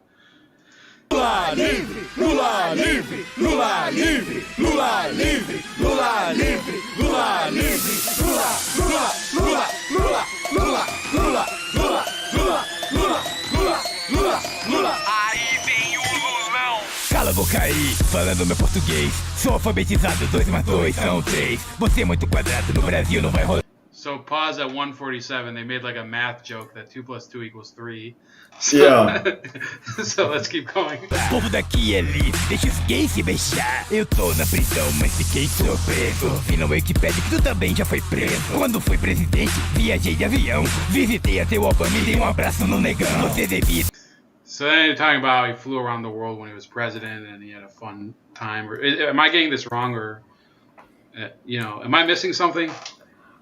Lula livre, Lula livre, Lula livre, Lula livre, Lula livre, Lula livre, Lula, Lula, Lula, Lula, Lula, Lula, Lula, Lula, Lula, Lula, Lula, Lula. Aí vem o Lulão. Cala a boca aí, falando meu português. Sou alfabetizado, 2 mais 2 são 3. Você é muito quadrado, no Brasil não vai rolar. So pause at 147. They made like a math joke that 2 + 2 = 3. So, Yeah. So let's keep going. O povo daqui é livre, deixa os gays se beijar. Eu tô na prisão, mas fiquei surpreso. Vi na Wikipedia que tu também já foi preso. Quando fui presidente, viajei de avião. Visitei até o Obama e dei um abraço no negão. Você devia... So then you're talking about how he flew around the world when he was president and he had a fun time. Am I getting this wrong, or am I missing something?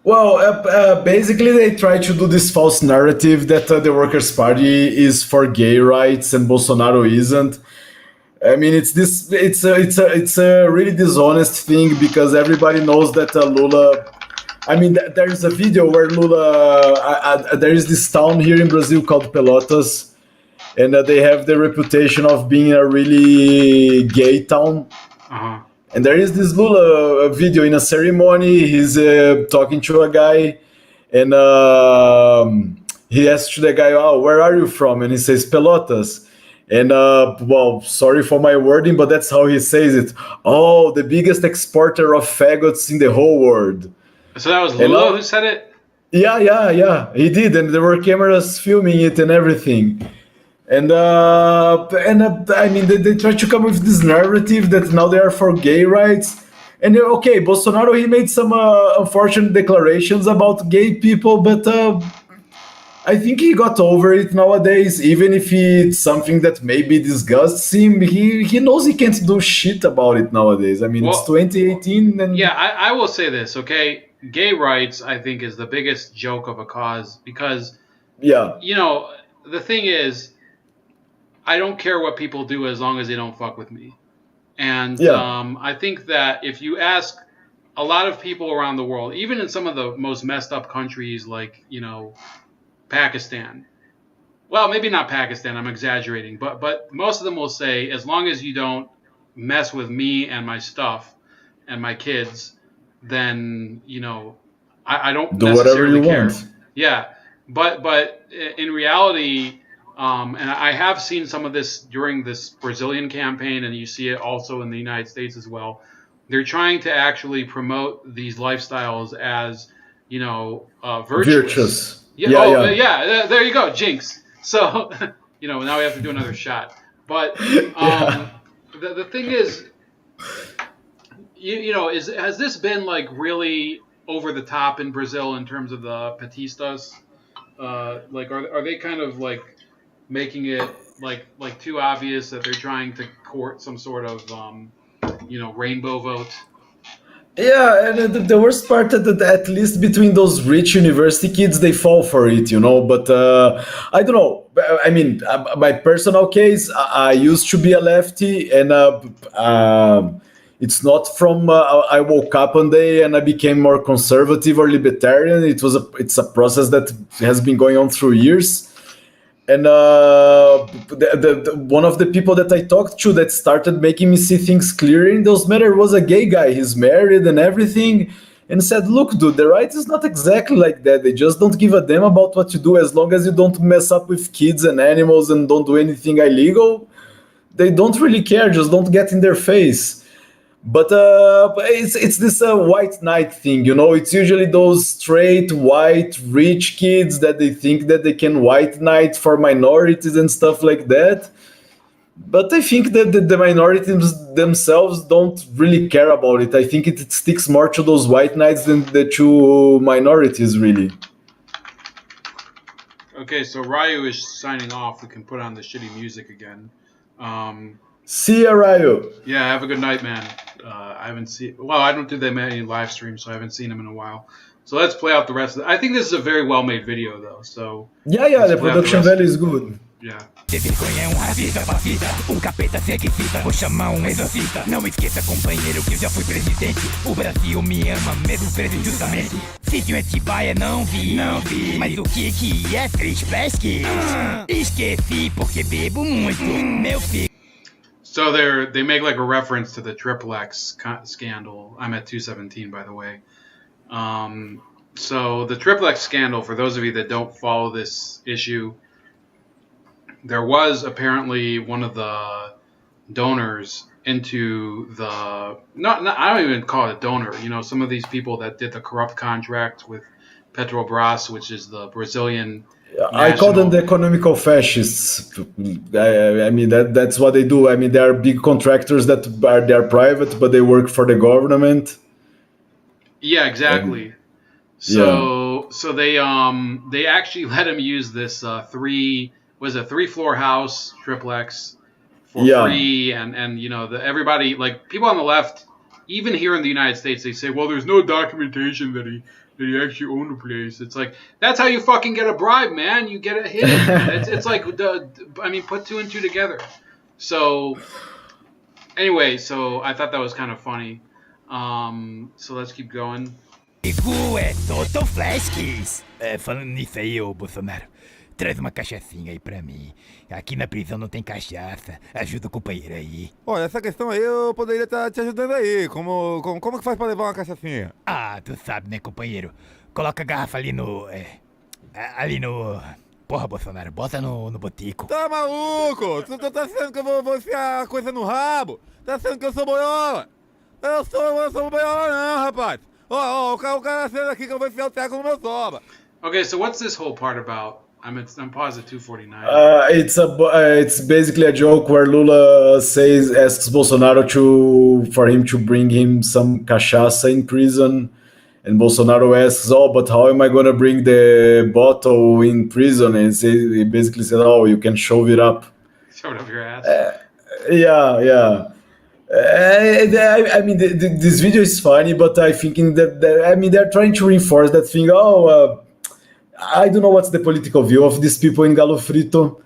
Well, basically, they try to do this false narrative that the Workers' Party is for gay rights and Bolsonaro isn't. I mean, it's a really dishonest thing because everybody knows that Lula. I mean, there's a video where Lula. There is this town here in Brazil called Pelotas, and they have the reputation of being a really gay town. Uh-huh. And there is this Lula video in a ceremony. He's talking to a guy, and he asks to the guy, "Oh, where are you from?" And he says, "Pelotas." And well, sorry for my wording, but that's how he says it. Oh, the biggest exporter of faggots in the whole world. So that was And Lula who said it? yeah, he did, and there were cameras filming it and everything. And I mean, they try to come with this narrative that now they are for gay rights. And okay, Bolsonaro, he made some unfortunate declarations about gay people, but I think he got over it nowadays. Even if it's something that maybe disgusts him, he knows he can't do shit about it nowadays. I mean, it's Well, 2018, and yeah, I will say this, okay? Gay rights, I think, is the biggest joke of a cause because, yeah, you know, the thing is, I don't care what people do as long as they don't fuck with me. And yeah, I think that if you ask a lot of people around the world, even in some of the most messed up countries like, you know, Pakistan. Well, maybe not Pakistan, I'm exaggerating, but most of them will say, as long as you don't mess with me and my stuff and my kids, then, you know, I don't do whatever necessarily you care. want. Yeah, but in reality, and I have seen some of this during this Brazilian campaign, and you see it also in the United States as well. They're trying to actually promote these lifestyles as, you know, virtuous. Virtuous. Yeah. Yeah, Oh, yeah, yeah. There you go, Jinx. So, you know, now we have to do another shot. But yeah. the thing is, you know, has this been like really over the top in Brazil in terms of the petistas? Like, are they kind of like making it like too obvious that they're trying to court some sort of you know, rainbow vote? Yeah, and the worst part that at least between those rich university kids, they fall for it, you know. But I don't know. I mean, my personal case, I used to be a lefty, and it's not from I woke up one day and I became more conservative or libertarian. It's a process that has been going on through years. And one of the people that I talked to that started making me see things clearer in those matters was a gay guy. He's married and everything, and said, "Look, dude, the right is not exactly like that. They just don't give a damn about what you do as long as you don't mess up with kids and animals and don't do anything illegal. They don't really care. Just don't get in their face." But it's this white knight thing, you know. It's usually those straight white rich kids that they think that they can white knight for minorities and stuff like that. But I think that the minorities themselves don't really care about it. I think it sticks more to those white knights than the to minorities, really. Okay, so Ryu is signing off. We can put on the shitty music again. Um, See ya, Ryo. yeah, have a good night, man. I haven't seen. Well, I don't do that many live streams, so I haven't seen him in a while. So let's play out the rest of it. I think this is a very well made video, though. So Yeah, let's the play out the production rest. value is good. Yeah. Ter vergonha é um racista, fascista. O capeta segue fita, vou chamar um exorcista. Não esqueça, companheiro, que eu já fui presidente. O Brasil me ama, mesmo preso injustamente. Sítio em Atibaia não vi, não vi. Mas o que é três pesque? Esqueci porque bebo muito. Meu filho. So they make like a reference to the Triple X scandal. I'm at 217, by the way. So the Triple X scandal, for those of you that don't follow this issue, there was apparently one of the donors into the not I don't even call it a donor. You know, some of these people that did the corrupt contract with Petrobras, which is the Brazilian I call them national. the economical fascists. I mean that's what they do. I mean they are big contractors they are private, but they work for the government. Yeah, And exactly. yeah, So they actually let him use this three floor house triplex for yeah, free, and you know, everybody, like people on the left, even here in the United States, they say, well, there's no documentation that that he actually owned the place. It's like, that's how you fucking get a bribe, man. You get it hidden. It's like, put two and two together. So, anyway, so I thought that was kind of funny. So let's keep going. É Total Flasks. Falando nisso aí, ô Bolsonaro, traz uma cachaçinha aí pra mim. Aqui na prisão não tem cachaça. Ajuda o companheiro aí. Olha, essa questão aí eu poderia estar te ajudando aí. Como que faz pra levar uma cachaçinha? Ah, tu sabe, né, companheiro? Coloca a garrafa ali no... ali no... Porra, Bolsonaro, bota no botico. Tá maluco? Tu tá achando que eu vou enfiar a coisa no rabo? Tá achando que eu sou boiola? Eu sou boiola não, rapaz. Ó, o cara sendo aqui que eu vou enfiar o teco no meu soba. Okay, so what's this whole part about? I'm paused at 2:49. It's basically a joke where Lula asks Bolsonaro for him to bring him some cachaça in prison, and Bolsonaro asks, "Oh, but how am I gonna bring the bottle in prison?" And he basically said, "Oh, you can shove it up." Shove it up your ass. Yeah. This video is funny, but I thinking that they're trying to reinforce that thing. I don't know what's the political view of these people in Galo Frito,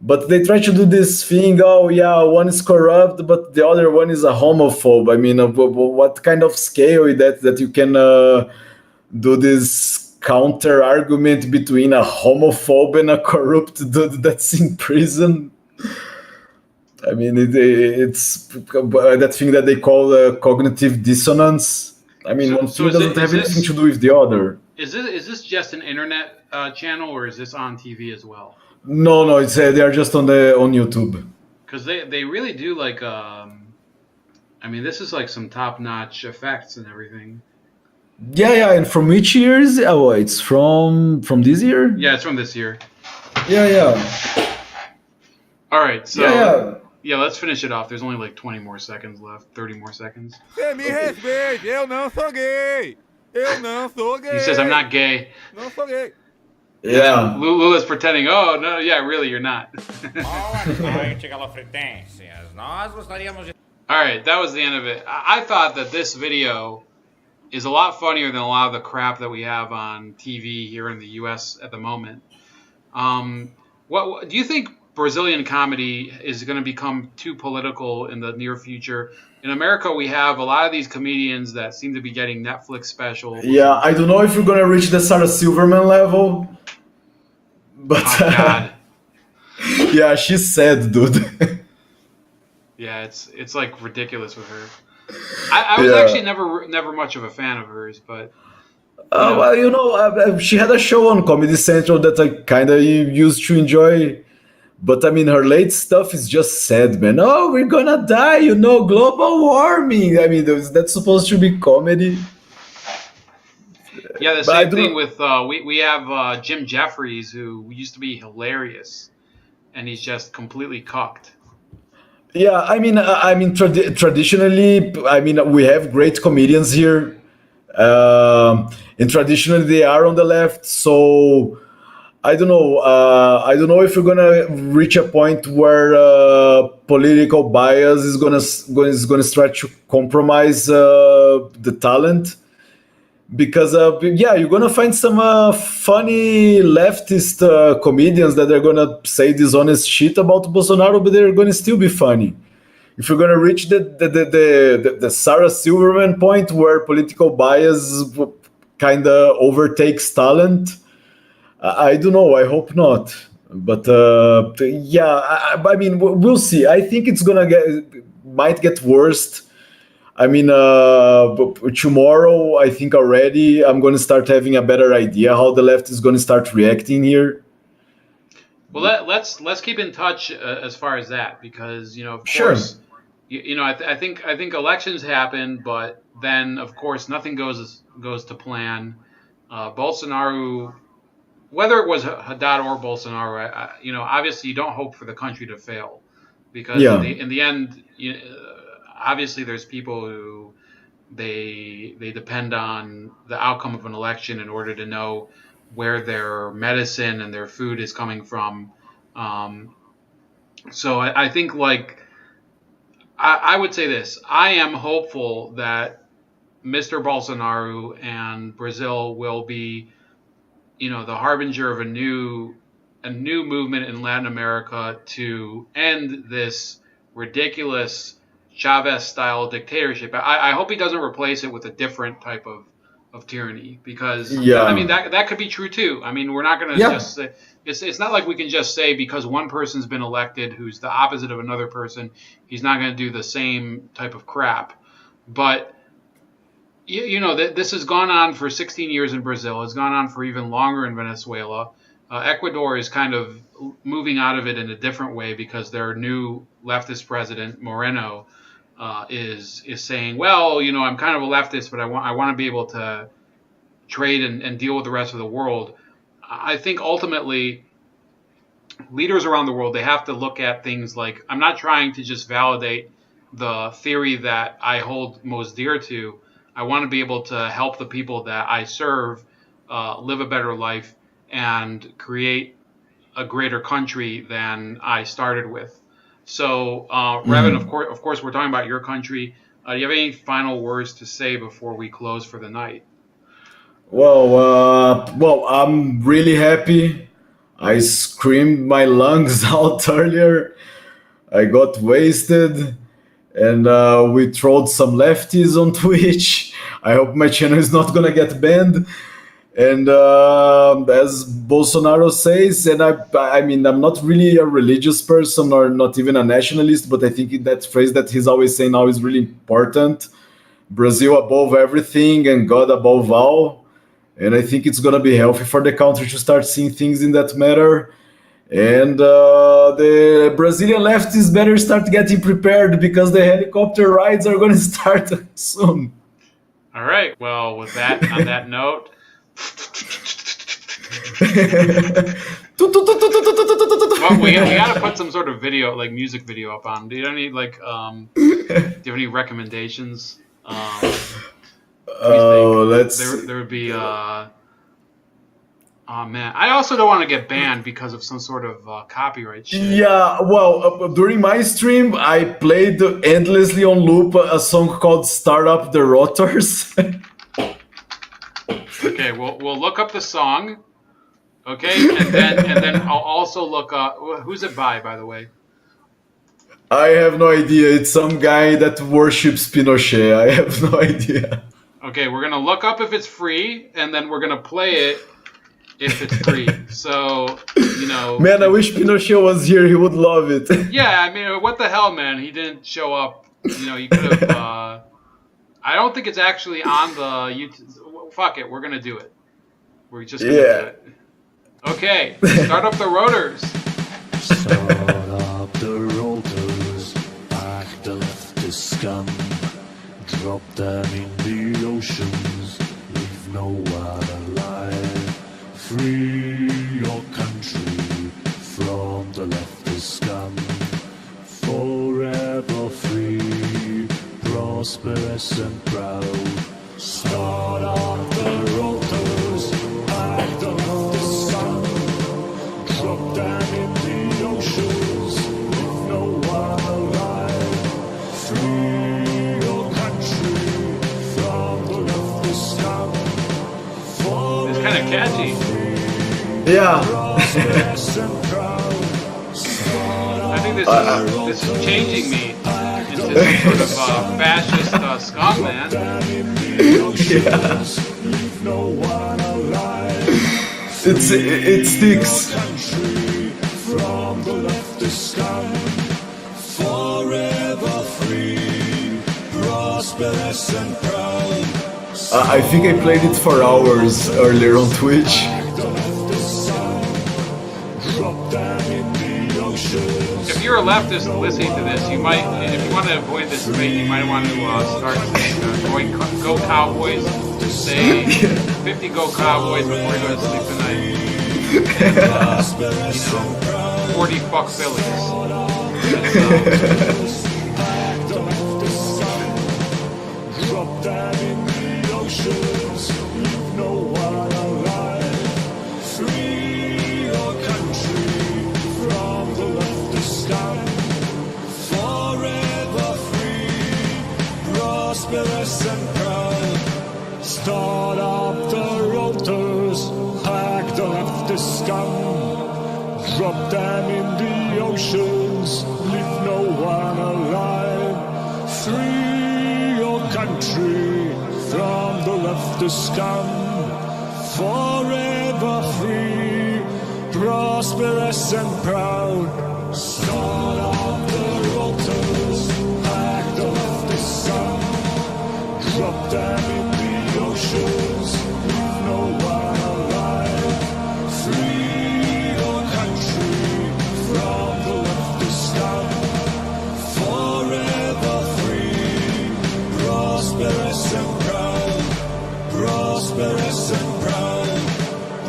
but they try to do this thing. Oh yeah, one is corrupt, but the other one is a homophobe. I mean, what kind of scale is that you can do this counter argument between a homophobe and a corrupt dude that's in prison? I mean, it's that thing that they call cognitive dissonance. I mean, one thing doesn't have anything to do with the other. Is this just an internet channel, or is this on TV as well? No, it's they are just on YouTube. Because they really do like this is like some top-notch effects and everything. Yeah, and from which years? Oh, it's from this year? Yeah, it's from this year. Yeah. All right, so yeah, let's finish it off. There's only like 20 more seconds left, 30 more seconds. Você me respeite, eu não sou gay. Eu não sou gay. He says, I'm not gay. Não sou gay. Yeah. Lula's pretending, oh, no, yeah, really, you're not. All right, that was the end of it. I thought that this video is a lot funnier than a lot of the crap that we have on TV here in the U.S. at the moment. What do you think Brazilian comedy is going to become too political in the near future? In America, we have a lot of these comedians that seem to be getting Netflix specials. Yeah, I don't know if we're going to reach the Sarah Silverman level, but oh, God. Yeah, she's sad, dude. Yeah, it's like ridiculous with her. I was actually never much of a fan of hers, but well, she had a show on Comedy Central that I kind of used to enjoy, but I mean, her late stuff is just sad, man. Oh, we're gonna die, global warming. I mean, that's supposed to be comedy. Yeah, the same thing with we have Jim Jeffries, who used to be hilarious, and he's just completely cocked. Yeah, traditionally, we have great comedians here, and traditionally they are on the left. So I don't know. I don't know if we're gonna reach a point where political bias is gonna start to compromise the talent. Because you're gonna find some funny leftist comedians that are gonna say dishonest shit about Bolsonaro, but they're gonna still be funny. If you're gonna reach the Sarah Silverman point where political bias kind of overtakes talent, I don't know. I hope not. But we'll see. I think it's might get worse. I mean, tomorrow, I think already I'm going to start having a better idea how the left is going to start reacting here. Well, let's keep in touch as far as that, because of sure. course, I think elections happen, but then of course nothing goes to plan. Bolsonaro, whether it was Haddad or Bolsonaro, obviously you don't hope for the country to fail, because in the end, obviously there's people who they depend on the outcome of an election in order to know where their medicine and their food is coming from. So I think I would say this: I am hopeful that Mr. Bolsonaro and Brazil will be, the harbinger of a new movement in Latin America to end this ridiculous Chavez-style dictatorship. I hope he doesn't replace it with a different type of tyranny, because I mean that could be true too. I mean, we're not going to just say, it's not like we can just say because one person's been elected who's the opposite of another person, he's not going to do the same type of crap. But this has gone on for 16 years in Brazil. It's gone on for even longer in Venezuela. Ecuador is kind of moving out of it in a different way because their new leftist president, Moreno, is saying, well, I'm kind of a leftist, but I want to be able to trade and deal with the rest of the world. I think ultimately leaders around the world, they have to look at things like, I'm not trying to just validate the theory that I hold most dear to. I want to be able to help the people that I serve live a better life and create a greater country than I started with. So, Revan, of course, we're talking about your country. Do you have any final words to say before we close for the night? Well, I'm really happy. I screamed my lungs out earlier. I got wasted. And we trolled some lefties on Twitch. I hope my channel is not gonna get banned. And as Bolsonaro says, and I mean, I'm not really a religious person or not even a nationalist, but I think that phrase that he's always saying now is really important. Brazil above everything and God above all. And I think it's gonna be healthy for the country to start seeing things in that matter. And the Brazilian leftists better start getting prepared because the helicopter rides are going to start soon. All right. Well, with that, on that note. Well, we got to put some sort of video, like music video up on. Do you have any, do you have any recommendations? There would be, oh man, I also don't want to get banned because of some sort of copyright shit. Yeah, well, during my stream, I played endlessly on loop a song called "Start Up the Rotors." Okay, we'll look up the song. Okay, and then I'll also look up who's it by the way. I have no idea. It's some guy that worships Pinochet. I have no idea. Okay, we're gonna look up if it's free, and then we're gonna play it if it's free. So, Man, I wish Pinochet was here. He would love it. Yeah, I mean, what the hell, man? He didn't show up. You could have... I don't think it's actually on the YouTube. Fuck it, we're going to do it. We're just going to do it. Okay, start up the rotors. Start up the rotors. Back the leftist scum. Drop them in the oceans. Leave no one alive. Free your country from the leftist scum. Forever free, prosperous and proud. Start up the rotors, back the leftist scum. Drop them in the oceans, leave no one alive. Free your country from the leftist scum. It's kind of catchy. Yeah. I think this is changing me into some sort of fascist scum, man. Yeah. It sticks. From the leftist scum, forever free, prosperous and proud. I think I played it for hours earlier on Twitch. If you're a leftist listening to this, you might, if you want to avoid this debate, you might want to start saying, go Cowboys, say 50 go Cowboys before you go to sleep tonight, and, 40 fuck Phillies. Drop them in the oceans, leave no one alive. Free your country from the leftist scum. Forever free, prosperous and proud. left the scum. Drop them in the oceans, leave no one alive. Free your country from the left scum. Forever free, prosperous and proud. Start up the altars, back the left scum. Drop them in the oceans, leave no one alive. Free your country from the left scum. Forever free, prosperous and proud. Prosperous and proud.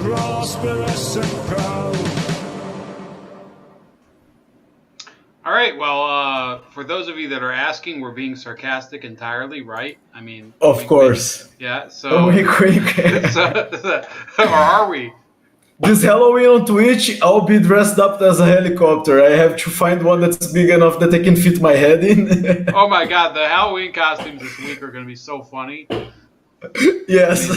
Prosperous and proud. All right. Well, for those of you that are asking, we're being sarcastic entirely, right? I mean, Of course. Yeah. So, Wink, wink. or are we? This Halloween on Twitch, I'll be dressed up as a helicopter. I have to find one that's big enough that I can fit my head in. Oh my God, the Halloween costumes this week are going to be so funny. Yes.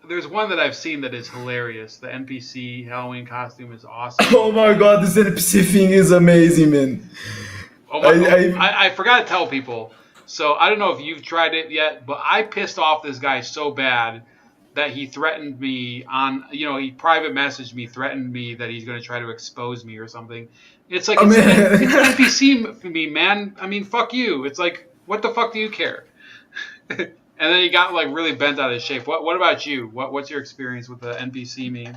There's one that I've seen that is hilarious. The NPC Halloween costume is awesome. Oh my god, this NPC thing is amazing, man. Oh I forgot to tell people. So I don't know if you've tried it yet, but I pissed off this guy so bad that he threatened me he private messaged me, threatened me that he's going to try to expose me or something. It's like, it's an NPC for me, man. I mean, fuck you. It's like, what the fuck do you care? And then he got like really bent out of shape. What about you? What's your experience with the NPC meme?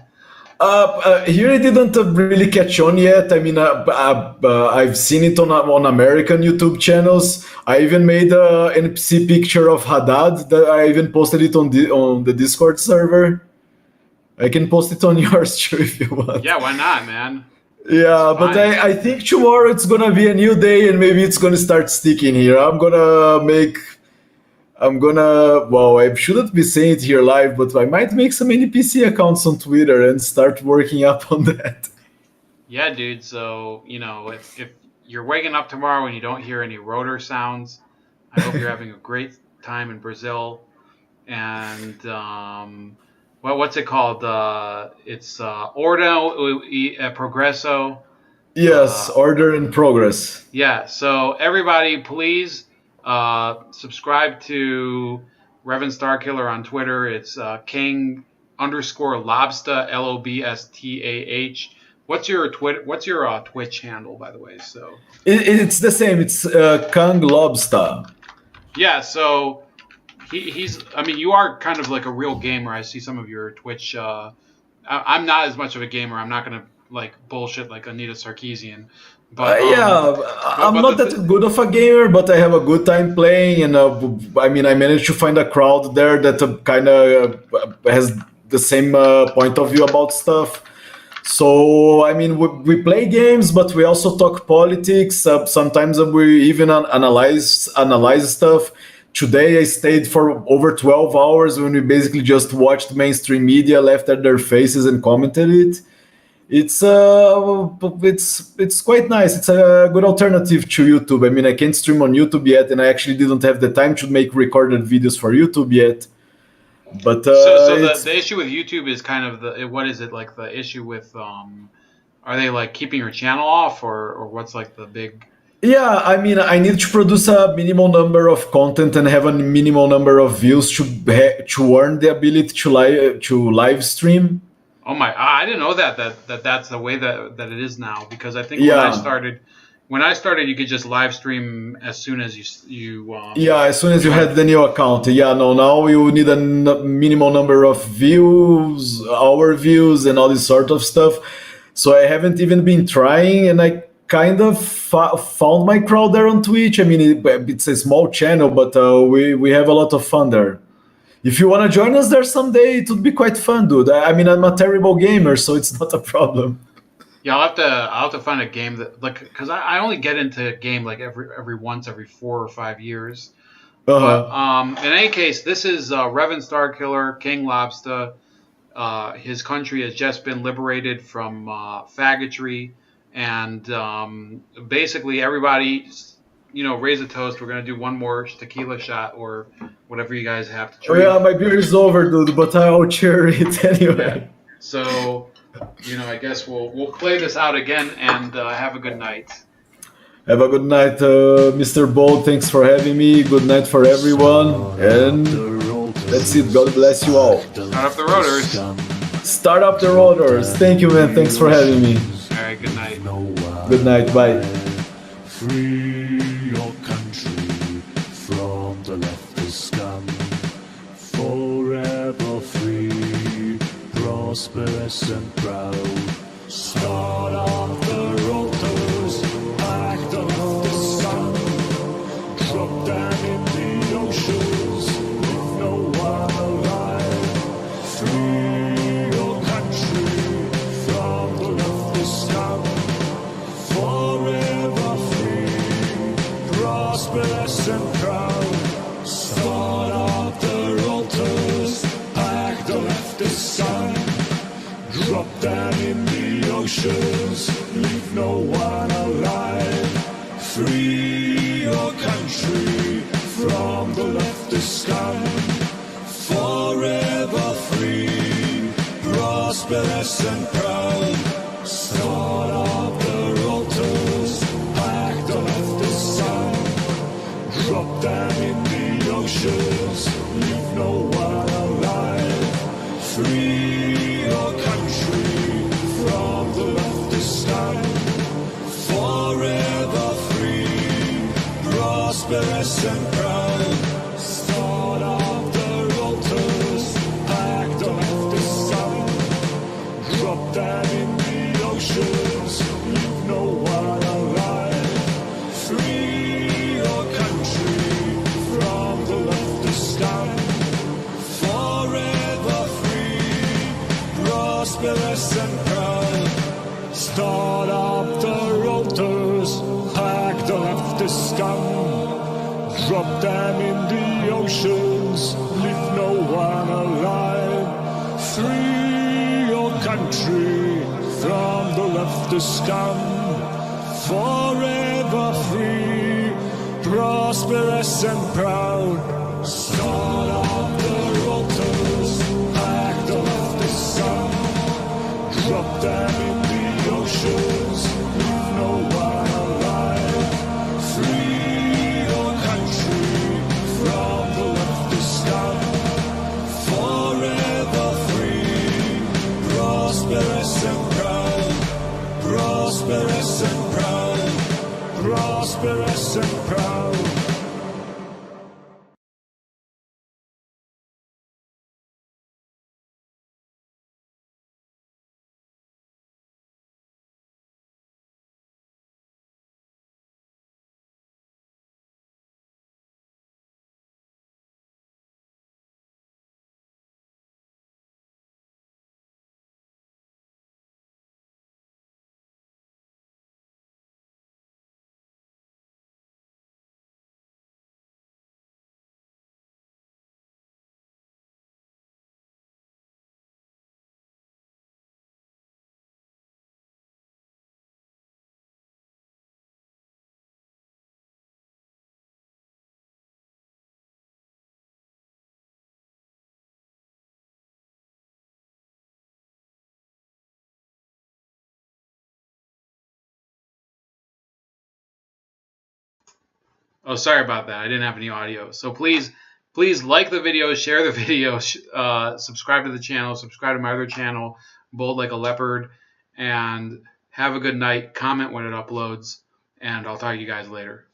Here it didn't really catch on yet. I mean, I've seen it on American YouTube channels. I even made an NPC picture of Haddad. That I even posted it on the Discord server. I can post it on yours too if you want. Yeah, why not, man? Yeah, but I think tomorrow it's gonna be a new day and maybe it's gonna start sticking here. Well, I shouldn't be saying it here live, but I might make some NPC accounts on Twitter and start working up on that. Yeah, dude. So, if you're waking up tomorrow and you don't hear any rotor sounds, I hope you're having a great time in Brazil. And, what's it called? It's Ordo e Progresso. Yes, order and progress. Yeah, so everybody, please subscribe to Revan Starkiller on Twitter. It's King_Lobsta, LOBSTAH. What's your Twitch handle, by the way? So it's the same. It's Kang Lobster. Yeah. So he's. I mean, you are kind of like a real gamer. I see some of your Twitch. I'm not as much of a gamer. I'm not gonna like bullshit like Anita Sarkeesian. But I'm not that good of a gamer, but I have a good time playing, and I managed to find a crowd there that kind of has the same point of view about stuff. So we play games, but we also talk politics. Sometimes we even analyze stuff. Today I stayed for over 12 hours when we basically just watched mainstream media, laughed at their faces, and commented it. It's quite nice. It's a good alternative to YouTube. I mean, I can't stream on YouTube yet, and I actually didn't have the time to make recorded videos for YouTube yet. But the issue with YouTube is kind of what is it like the issue with are they like keeping your channel off or what's like the big? Yeah, I mean, I need to produce a minimal number of content and have a minimal number of views to earn the ability to live stream. Oh my! I didn't know that's the way that it is now, because I think when I started, you could just live stream as soon as you. As soon as you had the new account. Yeah, no, now you need a minimal number of views, hour views, and all this sort of stuff. So I haven't even been trying, and I kind of found my crowd there on Twitch. I mean, it's a small channel, but we have a lot of fun there. If you want to join us there someday, it would be quite fun, dude. I mean, I'm a terrible gamer, so it's not a problem. Yeah, I'll have to find a game that because I only get into a game like every 4 or 5 years. But in any case, this is Revan Starkiller, King Lobster. His country has just been liberated from faggotry, and basically everybody, raise a toast. We're gonna do one more tequila shot or whatever you guys have to drink. Oh yeah, my beer is over, dude, but I'll cheer it anyway. So, I guess we'll play this out again and have a good night. Have a good night, Mr. Bold. Thanks for having me. Good night for everyone. And that's it. God bless you all. Start up the rotors. Start up the rotors. Thank you, man. Thanks for having me. All right, good night. Good night. Bye. Free your country from the leftist scum. Forever free, prosperous and proud. Start off the rotors, act of the sun. Drop down in the oceans, leave no one alive. Free your country from the leftist scum. Forever free, prosperous and proud. Start off the rotors, pack the leftist sun. Drop down in the oceans, leave no one alive. Free your country from the leftist scum. Forever free, prosperous and proud. Start off the rotors, pack the leftist sun. Drop down in the oceans, leave no one alive. Free your country from the leftist scum. Forever free, prosperous and proud. Start off the rotors, pack the leftist sun. Drop down in the oceans, leave no one alive. Free your country from the leftist scum. Forever free, prosperous and proud. Start up the rotors, pack the leftist scum. Drop them in the oceans, leave no one alive. Free your country from the leftist scum. Forever free, prosperous and proud. Start up the rotors, pack the leftist sun. Drop them in the oceans, leave no one alive. Free your country from the leftist scum. Forever free, prosperous and proud. Prosperous and proud. Prosperous and proud. Oh, sorry about that. I didn't have any audio. So please like the video, share the video, subscribe to the channel, subscribe to my other channel, Bold Like a Leopard, and have a good night. Comment when it uploads, and I'll talk to you guys later.